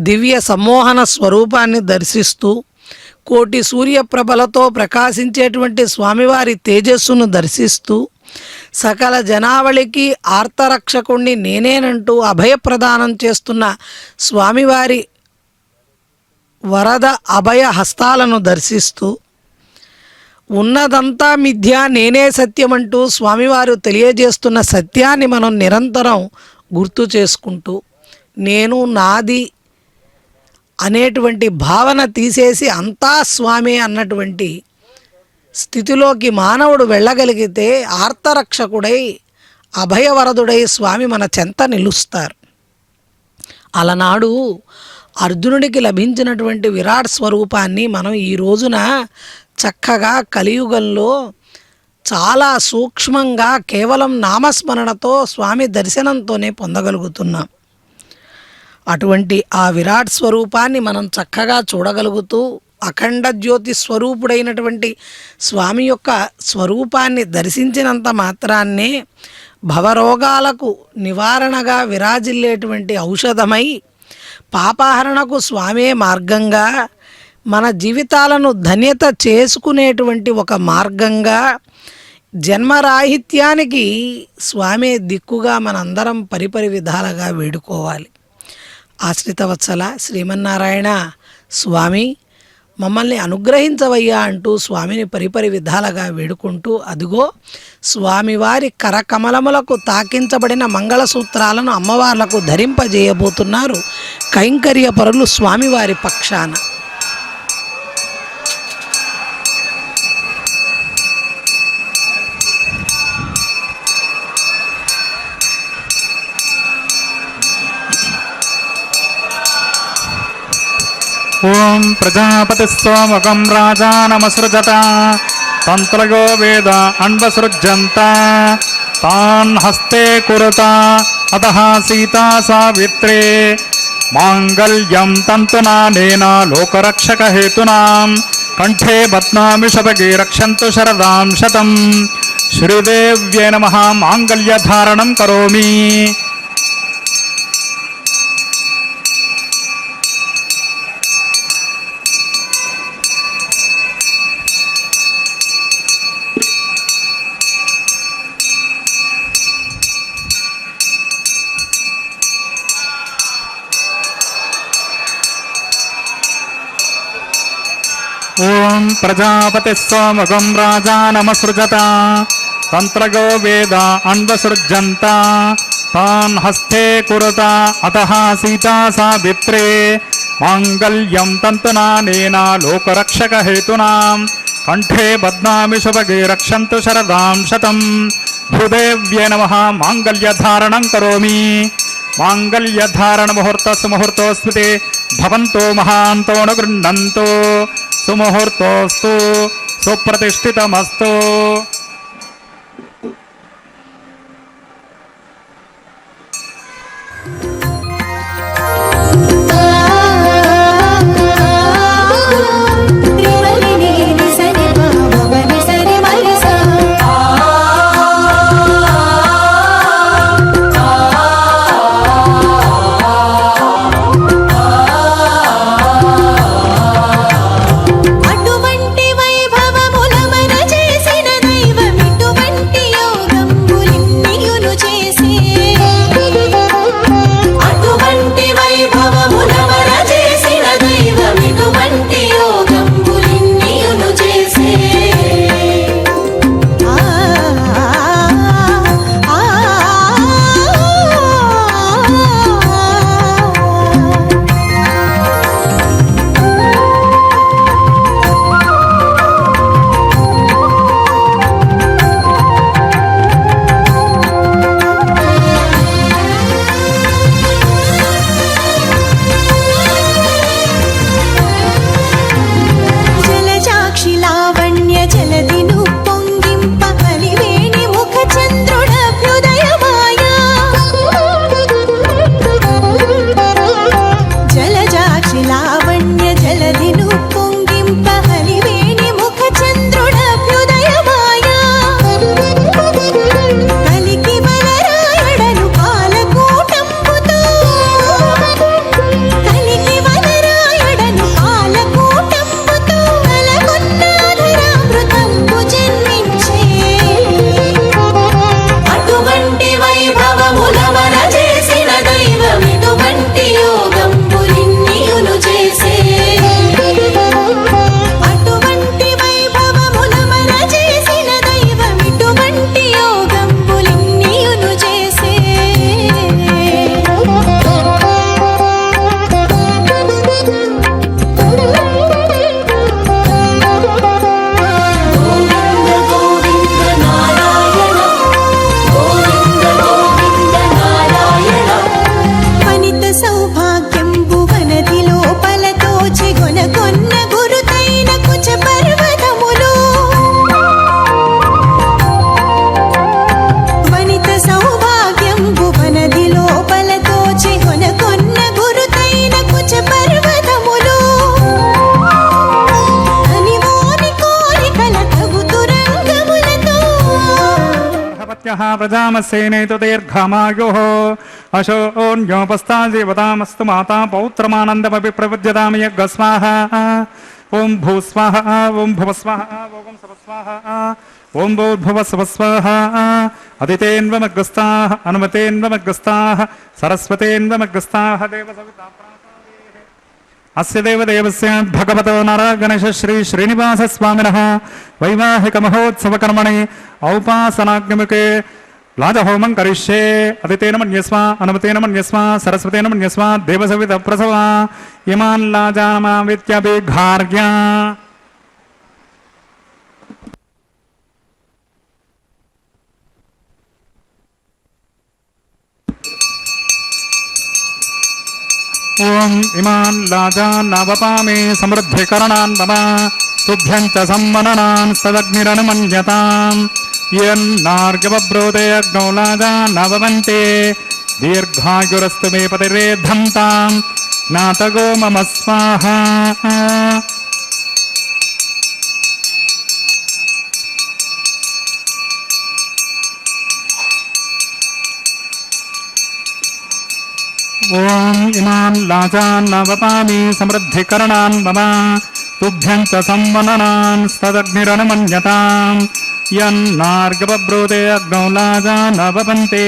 దివ్య సమ్మోహన స్వరూపాన్ని దర్శిస్తూ కోటి సూర్యప్రభలతో ప్రకాశించేటువంటి స్వామివారి తేజస్సును దర్శిస్తూ సకల జనావళికి ఆర్తరక్షకుణ్ణి నేనేనంటూ అభయప్రదానం చేస్తున్న స్వామివారి వరద అభయ హస్తాలను దర్శిస్తూ ఉన్నదంతా మిథ్య నేనే సత్యమంటూ స్వామివారు తెలియజేస్తున్న సత్యాన్ని మనం నిరంతరం గుర్తు చేసుకుంటూ నేను నాది అనేటువంటి భావన తీసేసి అంతా స్వామి అన్నటువంటి స్థితిలోకి మానవుడు వెళ్ళగలిగితే ఆర్తరక్షకుడై అభయవరదుడై స్వామి మన చెంత నిలుస్తారు. అలనాడు అర్జునుడికి లభించినటువంటి విరాట్ స్వరూపాన్ని మనం ఈ రోజున చక్కగా కలియుగంలో చాలా సూక్ష్మంగా కేవలం నామస్మరణతో స్వామి దర్శనంతోనే పొందగలుగుతున్నాం. అటువంటి ఆ విరాట్ స్వరూపాన్ని మనం చక్కగా చూడగలుగుతూ అఖండ జ్యోతి స్వరూపుడైనటువంటి స్వామి యొక్క స్వరూపాన్ని దర్శించినంత మాత్రాన్నే భవరోగాలకు నివారణగా విరాజిల్లేటువంటి ఔషధమై పాపహరణకు స్వామే మార్గంగా మన జీవితాలను ధన్యత చేసుకునేటువంటి ఒక మార్గంగా జన్మరాహిత్యానికి స్వామే దిక్కుగా మనందరం పరిపరి విధాలుగా వేడుకోవాలి. ఆశ్రితవత్సల శ్రీమన్నారాయణ స్వామి మమ్మల్ని అనుగ్రహించవయ్యా అంటూ స్వామిని పరిపరి విధాలుగా వేడుకుంటూ అదిగో స్వామివారి కరకమలములకు తాకించబడిన మంగళసూత్రాలను అమ్మవార్లకు ధరింపజేయబోతున్నారు కైంకర్య పరులు స్వామివారి పక్షాన. ఓం ప్రజాపతిస్తోమకం రాజానమసృజత తంత్రయో వేద అన్వసృజ్యంత తాన్ హస్తే కురుత అతః సీతా సావిత్రే మాంగళ్యం తంతునానేన లోకరక్షక హేతునాం కంఠే బధ్నామి శతగే రక్షంతు శరదాం శతం. శ్రీదేవ్యై నమః. మాంగళ్యధారణం కరోమి. ఓం ప్రజాపతిస్తోమకం రాజానమసృజత తంత్రగో వేద అన్వసృజ్యంత తాన్ హస్తే కురుత అతః సీతా సావిత్రే మాంగళ్యం తంతునానేన లోకరక్షక హేతునాం కంఠే బధ్నామి శుభగే రక్షంతు శరదాం శతం. భూదేవ్యై నమః. మాంగళ్యధారణం కరోమి. మాంగళ్యధారణ ముహూర్తస్సు ముహూర్తోస్మితే భవంతో మహాంతో న గృహ్ణంతో సుముహూర్తోస్తు సుప్రతిష్ఠితమస్తు. అటువంటి వైభవముల మన చేసిన पत्यः प्रजामस्येनेतु दीर्घमायुः अशोन्योपस्ताजीवतामस्तु माता पौत्रमानन्दमपि प्रपद्यतां यज्ञस्वाहा ॐ भूस्वाहा ॐ भुवस्वाहा ॐ सवस्वाहा ॐ भूर्भुवस्वस्वाहा अदितेन्वमग्रस्ताः अनुमतेन्वमग्रस्ताः सरस्वतेन्वमग्रस्ताः देवसविता अस्य देवदेवस्य भगवतो नरगणेश श्री श्रीनिवासस्वामिनः वैवाहिकमहोत्सवकर्मणि औपासनाग्निमुखे लाजहोमं करिष्ये अदितेन मन्यस्व अनुमतेन मन्यस्व सरस्वतेन मन्यस्व देवसवितप्रसवा इमान् लाजामावित्यभिघार्या ओम इमान् लाजान्नवपामि समृद्धिकरणान् मम तुभ्यं च सम्मननान् सदग्निरनुमन्यताम् यन्नार्गवब्रोते अग्नौ लाजान्नवमन्ते दीर्घायुरस्तु मे पतिरेद्धन्ताम् नातगो मम स्वाहा ओम इमान् लाजान्नवपामि समृद्धिकरणान् मम तुभ्यं च सम्मननान् सदग्निरनुमन्यताम् यन्नार्गवब्रोते अग्नौ लाजान्नवपन्ते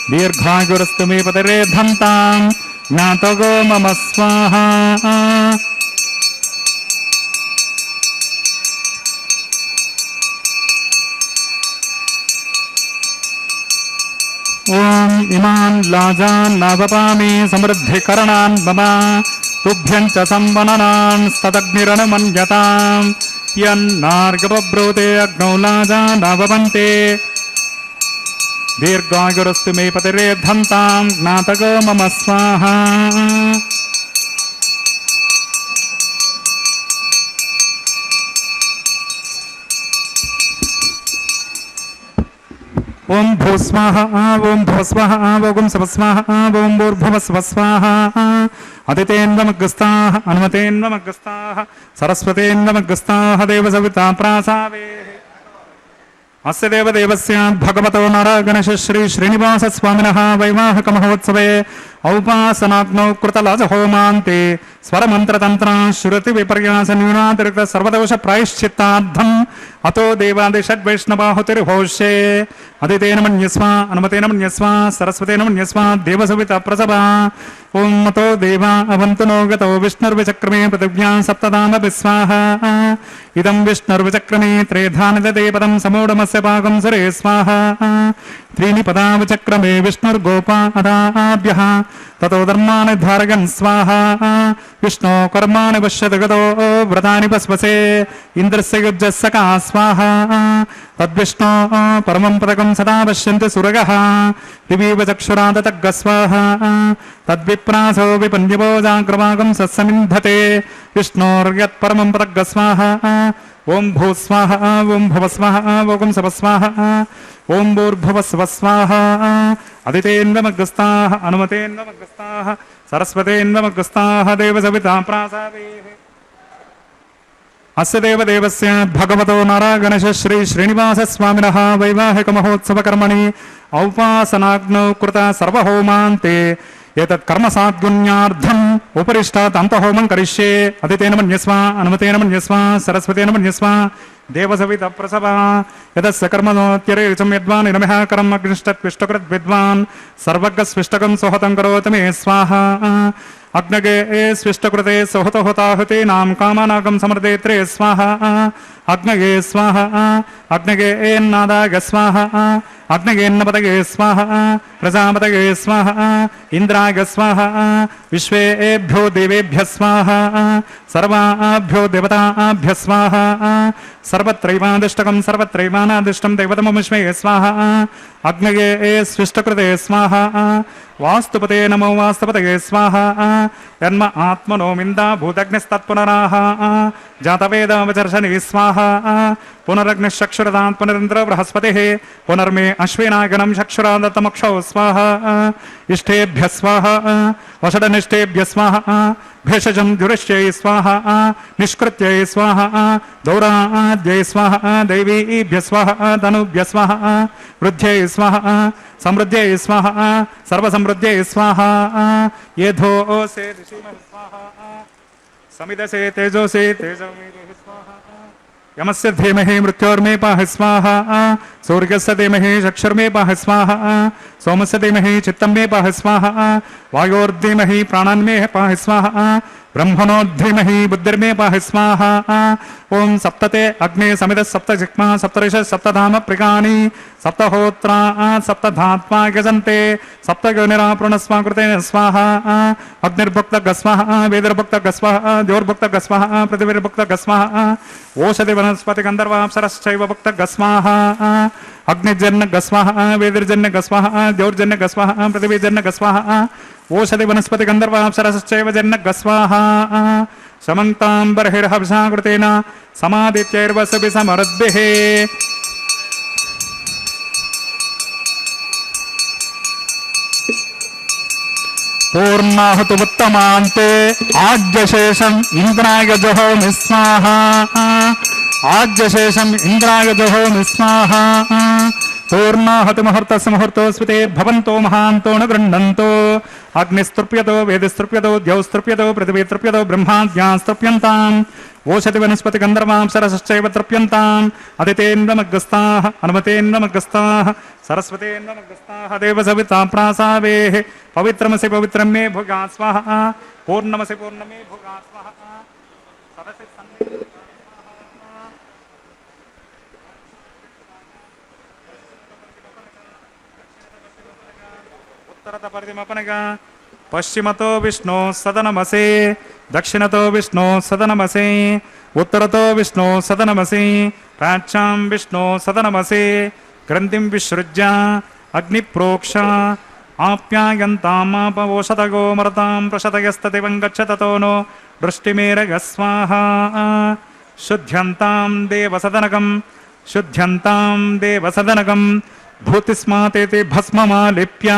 दीर्घायुरस्तु मे पतिरेद्धन्ताम् ज्ञातगो मम स्वाहा ओम इमान् लाजान्नवपामि समृद्धिकरणान् मम तुभ्यं च सम्मननान् स्तदग्निरनुमन्यताम् यन्नार्गवब्रोते अग्नौ लाजान्नवपन्ते दीर्घायुरस्तु मे पतिरेद्धन्ताम् ज्ञातगो मम स्वाहा ओम भूस्वाहा ओम भुवस्वाहा ओम सवस्वाहा ओम भूर्भुवस्वस्वाहा अदितेन्वमग्रस्ताः अनुमतेन्वमग्रस्ताः सरस्वतेन्वमग्रस्ताः देवसविता प्रासावेः अस्य देवदेवस्य भगवतो नरगणेश श्री श्रीनिवासस्वामिनः वैवाहिकमहोत्सवे औपासनाग्नौ कृतलाजहोमान्ते स्वरमन्त्रतन्त्र श्रुतिविपर्यासन्यूनातिरिक्त सर्वदोष प्रायश्चित्तार्थम् अतो देवादिषड्वैष्णवाहुतिर्होष्ये अदितेन मन्यस्व अनुमतेन मन्यस्व सरस्वतेन मन्यस्व देवसविता प्रसभा ओं मतो देवा अवन्तु नो गतो विष्णुर्विचक्रमे पृथिव्यां सप्तदानपि स्वाहा इदं विष्णुर्विचक्रमे त्रेधानि ददे पदं समूढमस्य पाकं सुरे स्वाहा त्रीणि पदाविचक्रमे विष्णुर्गोपा अदाभ्यः ततो धर्माणि धारयन् स्वाहा विष्णो कर्माणि पश्यति गतो व्रतानि पस्पसे इन्द्रस्य युज्यस्सका स्वाहा तद्विष्णो परमं पदकं सदा पश्यन्ति सुरगः दिवीव चक्षुरादतग्ग स्वाहा तद्विप्रासो विपन्यवो जाग्रवागं सत्समिन्धते विष्णोर्यत्परमं पदग्ग स्वाहा ओं भूस्वाहा ओं भुवस्वाहा ओं सवस्वाहा ओं भूर्भुवस्वस्वाहा अदितेन्वमग्रस्ताः अनुमतेन्वमग्रस्ताः सरस्वतेन्वमग्रस्ताः देवसविता प्रासावेः अस्य देवदेवस्य भगवतो नरगणेश श्री श्रीनिवासस्वामिनः वैवाहिकमहोत्सवकर्मणि औपासनाग्नौ कृत सर्वहोमान्ते एतत् कर्मसाद्गुण्यार्थम् उपरिष्टात् अन्तहोमं करिष्ये अदितेन मन्यस्व अनुमतेन मन्यस्व सरस्वतेन मन्यस्व देवसविता प्रसभा यदस्य कर्मणोत्यरेचं यद्वान् नमः कर्म अग्निष्टत्विष्टकृत् विद्वान् सर्वज्ञस्विष्टकं सुहतं करोतु मे स्वाहा अग्नगे स्विष्टकृते सुहतहुताहुतीनां कामानागं समर्देत्रे स्वाहा अग्नगे स्वाहा अग्नगे एन्नादाय स्वाहा अग्नगेन्नपतगे स्वाहा प्रजापतगे स्वाहा इंद्राय स्वाहा विश्वेभ्यो देवेभ्यः स्वाहा सर्वाभ्यो देवताभ्यः स्वाहा सर्वत्रैवादिष्टकं सर्वत्रैवानादिष्टं दैवतममुष्मे स्वाहा अग्नगे स्विष्टकृते स्वाहा वास्तुपते नमो वास्तुपतये स्वाहा यन्म आत्मनो मिन्दा भूतग्निस्तत्पुनराः जातवेदवचर्षणे स्वाहा पुनरग्निश्चक्षुरदात् पुनरिन्द्र बृहस्पतिः पुनर्मे अश्विनागनं चक्षुरादत्तमक्षौ स्वाहा इष्टेभ्यः स्वाहा वषडनिष्ठेभ्यः स्वाहा भेषजं जुरिष्यै स्वाहा निष्कृत्यै स्वाहा दौराद्यै स्वाहा दैवीभ्यः स्वाहा तनुभ्यः स्वाहा वृद्ध्यै स्वाहा समृद्ध्यै स्वाहा सर्वसमृद्ध्यै स्वाहा येधोसे ऋषिमहि स्वाहा समिदसे तेजोसे तेजोमेधे स्वाहा यमस्य धीमहि मृत्योर्मे पाहि स्वाहा सूर्यस्य धीमहि चक्षुर्मे पाहि स्वाहा सोमस्य धीमहि चित्तं मे पाहि स्वाहा वायोर्धीमहि प्राणान्मे पाहि स्वाहा ब्रह्मणोद्धीमहि बुद्धिर्मे पाहि स्वाहा ओम सप्तते अग्ने समिद सप्त जिह्मा सप्तऋष सप्तधाम प्रिकानि सप्तहोत्रा सप्तधात्मा गजन्ते सप्तगनिरापूर्णस्वा कृते स्वाहा अग्निर्भुक्त गस्वाहा वेदिर्भुक्त गस्वाहा द्योर्भुक्त गस्वाहा पृथिवीर्भुक्त गस्वाहा ओषधि वनस्पति गंधर्वाप्सरश्चैव भुक्त गस्वाहा अग्निजन्य गस्वाहा वेदिर्जन्य गस्वाहा द्योर्जन्य गस्वाहा पृथिवीजन्य गस्वाहा ओषधि वनस्पति गंधर्वाप्सरश्चैव जन्य गस्वाहा समन्तां बर्हिर्हविषाकृतेन समादित्यैर्वसुभिः समरुद्भिः पूर्णाहुतुमुत्तमान्ते आज्यशेषम् इन्द्राय जुहोमि स्वाहा आज्यशेषम् इन्द्राय जुहोमि स्वाहा पूर्णाहुति मुहूर्तस्य मुहूर्तोऽस्मिते भवन्तो महान्तो न गृह्णन्तो अग्निस्तृप्यतो वेदिस्तृप्यतो द्यौस्तृप्यतो पृथिवीस्तृप्यतो ब्रह्माद्यास्तृप्यन्ताम् ओषधि वनस्पति गन्धर्वाप्सरश्चैव तृप्यन्ताम् अदितेन्द्रमग्रस्ताः अनुमतेन्द्रमग्रस्ताः सरस्वतेन्द्रमग्रस्ताः देव सविता प्रासावेः पवित्रमसि पवित्रं मे भुगा स्वाहा पूर्णमसि पूर्णमे भुगा स्वाहा सरसि सन्नि उत्तरतपरिमपनगा पश्चिमतो विष्णु सदनमसे दक्षिणतो विष्णु सदनमसे उत्तरतो विष्णु सदनमसे प्राच्यां विष्णु सदनमसे ग्रन्थिं विसृज्य अग्निप्रोक्ष आप्यायन्तामापवोषधगो मरतां प्रशतयस्तदिवं गच्छततो नो वृष्टिमेरगस्वाहा शुद्ध्यन्तां देवसदनकं भूतिस्मातेति भस्ममालिप्य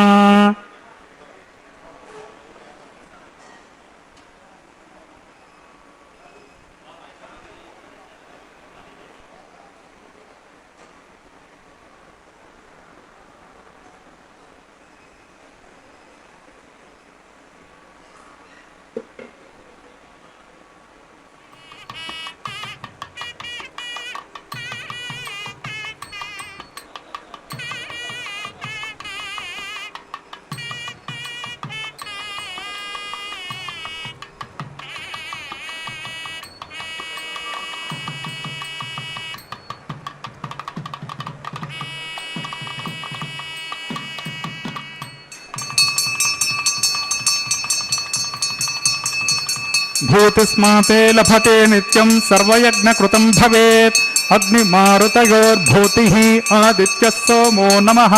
भूतिस्माते लभते नित्यं सर्वयज्ञकृतं भवेत् अग्निमारुतयोर्भूतिः आदित्यः सोमो नमः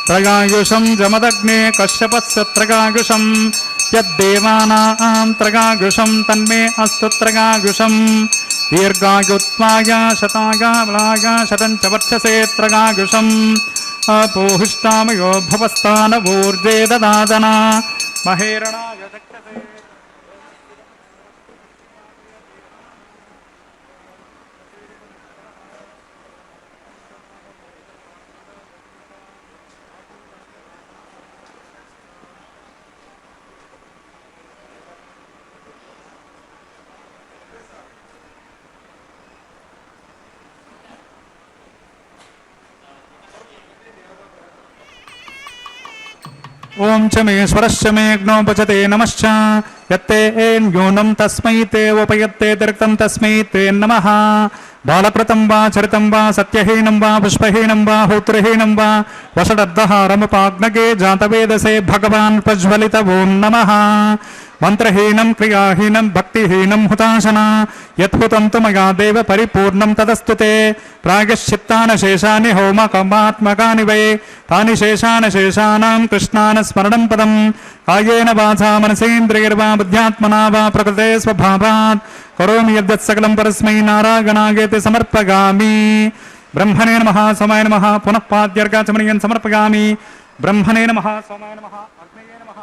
त्रयायुषं जमदग्ने कश्यपस्य त्रयायुषं यद्देवानां त्रयायुषं तन्मे अस्तु त्रयायुषं दीर्घायुत्वाय शताय बलाय शतं च वर्षसे त्रयायुषम् अपोहिष्टामयो भवस्तानवूर्जे ददादना महेरणाय दक्षसे ओम च मे स्वरश्च मे ज्ञोपचते नमश्च यत्ते न्यूनं तस्मै ते उपयत्ते तिरक्तं तस्मै ते नमः बालकृतं वा चरितं वा सत्यहीनं वा पुष्पहीनं वा होत्रहीनं वा वषडर्धहारमुपाग्नगे जातवेदसे भगवान् प्रज्वलित ओं नमः మంత్రహీనం క్రియాహీనం భక్తిహీనం హుతాశన యత్హుతం తు మయా దేవ పరిపూర్ణం తదస్తు తే ప్రాయశ్చిత్తానశేషాని హోమకమాత్మకాని వై తాని శేషానశేషానాం కృష్ణాన స్మరణం పదం కాయేన వాచా మనసేంద్రియర్వా బుద్ధ్యాత్మనా వా ప్రకృతే స్వభావాత్ కరోమి యద్యత్ సకలం పరస్మై నారాయణాయేతి సమర్పయామి. బ్రహ్మణే నమః సోమాయ నమః పునః పాద్యర్గాచమనీయం సమర్పయామి. బ్రహ్మణే నమః సోమాయ నమః అగ్నయే నమః.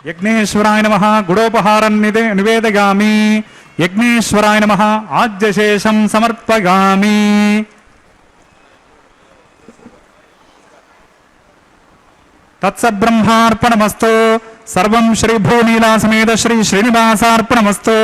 యజ్ఞేశ్వరాయ నమః గుడోపహారం నివేదయామి. యజ్ఞేశ్వరాయ నమః ఆజ్యశేషం సమర్పయామి. తత్సబ్రహ్మార్పణమస్తు. సర్వం శ్రీ భూనీలా సమేత శ్రీ శ్రీనివాసార్పణమస్తు.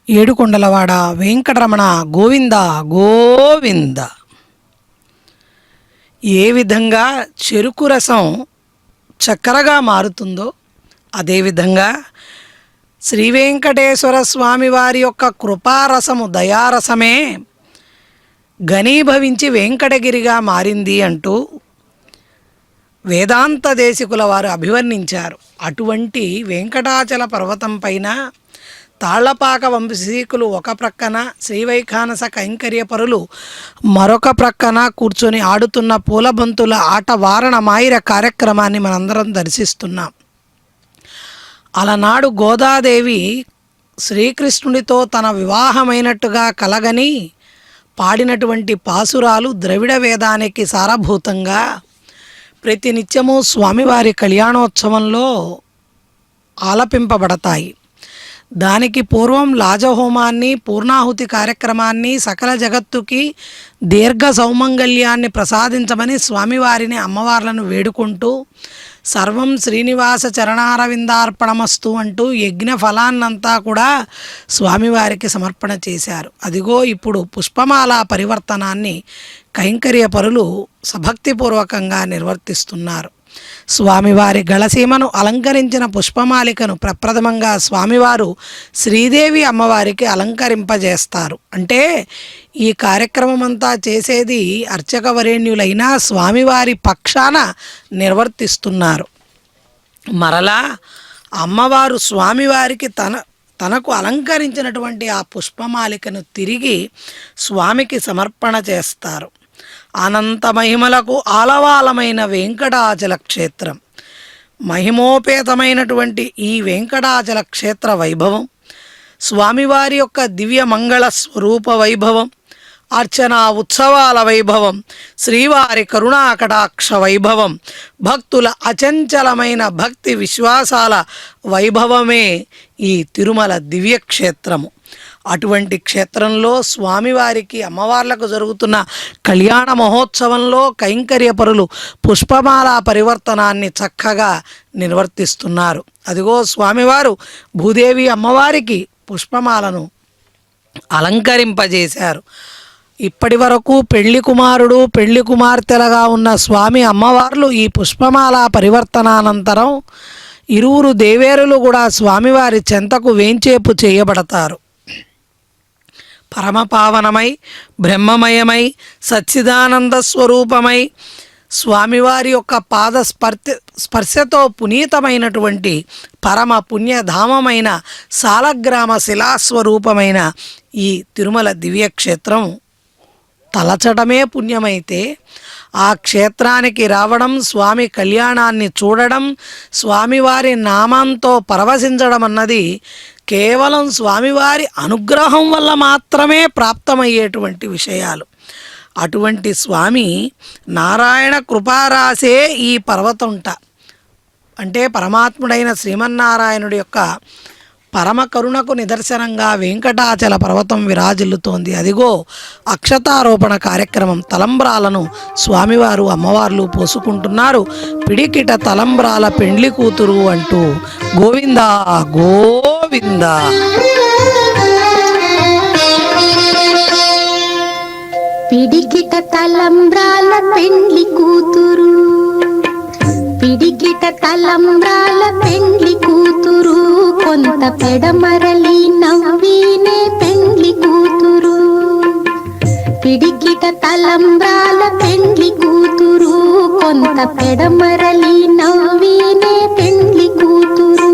ఏడుకొండలవాడ వెంకటరమణ గోవింద గోవింద. ఏ విధంగా చెరుకు రసం చక్కెరగా మారుతుందో అదేవిధంగా శ్రీ వెంకటేశ్వర స్వామి వారి యొక్క కృపారసము దయారసమే ఘనీభవించి వెంకటగిరిగా మారింది అంటూ వేదాంత దేశికుల వారు అభివర్ణించారు. అటువంటి వెంకటాచల పర్వతం పైన తాళ్లపాక వంశీకులు ఒక ప్రక్కన, శ్రీవైఖానస కైంకర్యపరులు మరొక ప్రక్కన కూర్చొని ఆడుతున్న పూలబంతుల ఆట వారణ మాయిర కార్యక్రమాన్ని మనందరం దర్శిస్తున్నాం. అలనాడు గోదాదేవి శ్రీకృష్ణుడితో తన వివాహమైనట్టుగా కలగని పాడినటువంటి పాసురాలు ద్రవిడ వేదానికి సారభూతంగా ప్రతినిత్యము స్వామివారి కళ్యాణోత్సవంలో ఆలపింపబడతాయి. దానికి పూర్వం లాజహోమాన్ని, పూర్ణాహుతి కార్యక్రమాన్ని, సకల జగత్తుకి దీర్ఘ సౌమంగళ్యాన్ని ప్రసాదించమని స్వామివారిని అమ్మవార్లను వేడుకుంటూ సర్వం శ్రీనివాస చరణారవిందార్పణమస్తు అంటూ యజ్ఞ ఫలాన్నంతా కూడా స్వామివారికి సమర్పణ చేశారు. అదిగో ఇప్పుడు పుష్పమాల పరివర్తనాన్ని కైంకర్య పరులు సభక్తిపూర్వకంగా నిర్వర్తిస్తున్నారు. స్వామివారి గళసీమను అలంకరించిన పుష్పమాలికను ప్రప్రథమంగా స్వామివారు శ్రీదేవి అమ్మవారికి అలంకరింపజేస్తారు. అంటే ఈ కార్యక్రమం అంతా చేసేది అర్చకవరేణ్యులైన స్వామివారి పక్షాన నిర్వర్తిస్తున్నారు. మరలా అమ్మవారు స్వామివారికి తనకు అలంకరించినటువంటి ఆ పుష్పమాలికను తిరిగి స్వామికి సమర్పణ చేస్తారు. అనంత మహిమలకు ఆలవాలమైన వెంకటాచల క్షేత్రం, మహిమోపేతమైనటువంటి ఈ వెంకటాచల క్షేత్ర వైభవం, స్వామివారి యొక్క దివ్య మంగళ స్వరూప వైభవం, అర్చనా ఉత్సవాల వైభవం, శ్రీవారి కరుణాకటాక్ష వైభవం, భక్తుల అచంచలమైన భక్తి విశ్వాసాల వైభవమే ఈ తిరుమల దివ్యక్షేత్రము. అటువంటి క్షేత్రంలో స్వామివారికి అమ్మవార్లకు జరుగుతున్న కళ్యాణ మహోత్సవంలో కైంకర్యపరులు పుష్పమాల పరివర్తనాన్ని చక్కగా నిర్వర్తిస్తున్నారు. అదిగో స్వామివారు భూదేవి అమ్మవారికి పుష్పమాలను అలంకరింపజేశారు. ఇప్పటి వరకు పెళ్లి కుమారుడు పెళ్లి కుమార్తెలుగా ఉన్న స్వామి అమ్మవార్లు ఈ పుష్పమాల పరివర్తనానంతరం ఇరువురు దేవేరులు కూడా స్వామివారి చెంతకు వేంచేపు చేయబడతారు. పరమపావనమై బ్రహ్మమయమై సచ్చిదానంద స్వరూపమై స్వామివారి యొక్క పాద స్పర్శతో పునీతమైనటువంటి పరమ పుణ్యధామమైన సాలగ్రామ శిలాస్వరూపమైన ఈ తిరుమల దివ్యక్షేత్రం తలచడమే పుణ్యమైతే ఆ క్షేత్రానికి రావడం, స్వామి కళ్యాణాన్ని చూడడం, స్వామివారి నామంతో పరవశించడం అన్నది కేవలం స్వామివారి అనుగ్రహం వల్ల మాత్రమే ప్రాప్తమయ్యేటువంటి విషయాలు. అటువంటి స్వామి నారాయణ కృపారాసే ఈ పర్వతంట. అంటే పరమాత్ముడైన శ్రీమన్నారాయణుడి యొక్క పరమ కరుణకు నిదర్శనంగా వెంకటాచల పర్వతం విరాజిల్లుతోంది. అదిగో అక్షతారోపణ కార్యక్రమం. తలంబ్రాలను స్వామివారు అమ్మవార్లు పోసుకుంటున్నారు. పిడికిట తలంబ్రాల పెండ్లి కూతురు అంటూ గోవిందా గోవిందా. పిడికిట తలంబ్రాల పెండ్లి కూతురు, పిడికిట తలంబ్రాల పెండ్లి కూతురు, కొంత పెడమరలి నవ్వినే పెండ్లి కూతురు. పిడికిట తలంబ్రాల పెండ్లి కూతురు, కొంత పెడమరలి నవ్వినే పెండ్లి కూతురు.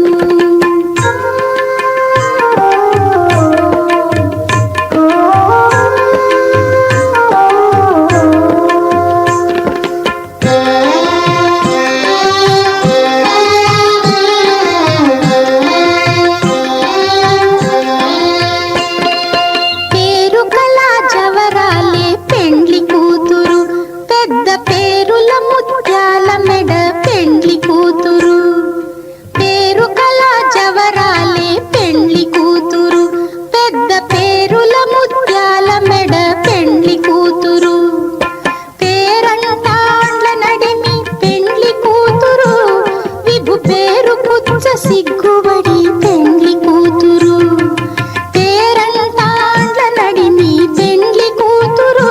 సిగ్గుబడి పెండ్లి కూతురు, పేరంటాండ్ల నడిమి పెండ్లి కూతురు,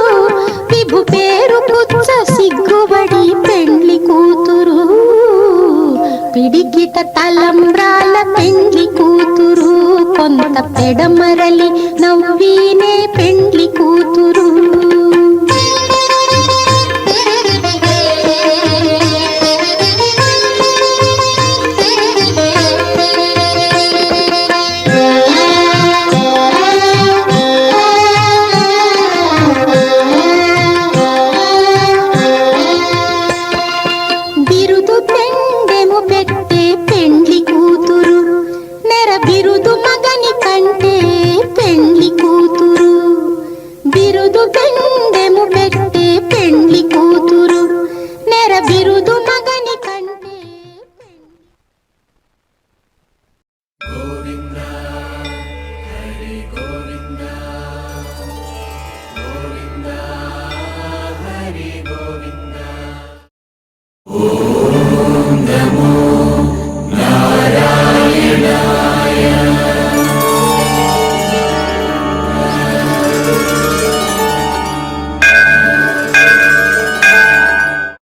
విభు పేరు పుచ్చ సిగ్గుబడి పెండ్లి కూతురు. పిడికిట తలంబ్రాల పెండ్లి కూతురు, కొంత పెడమరలి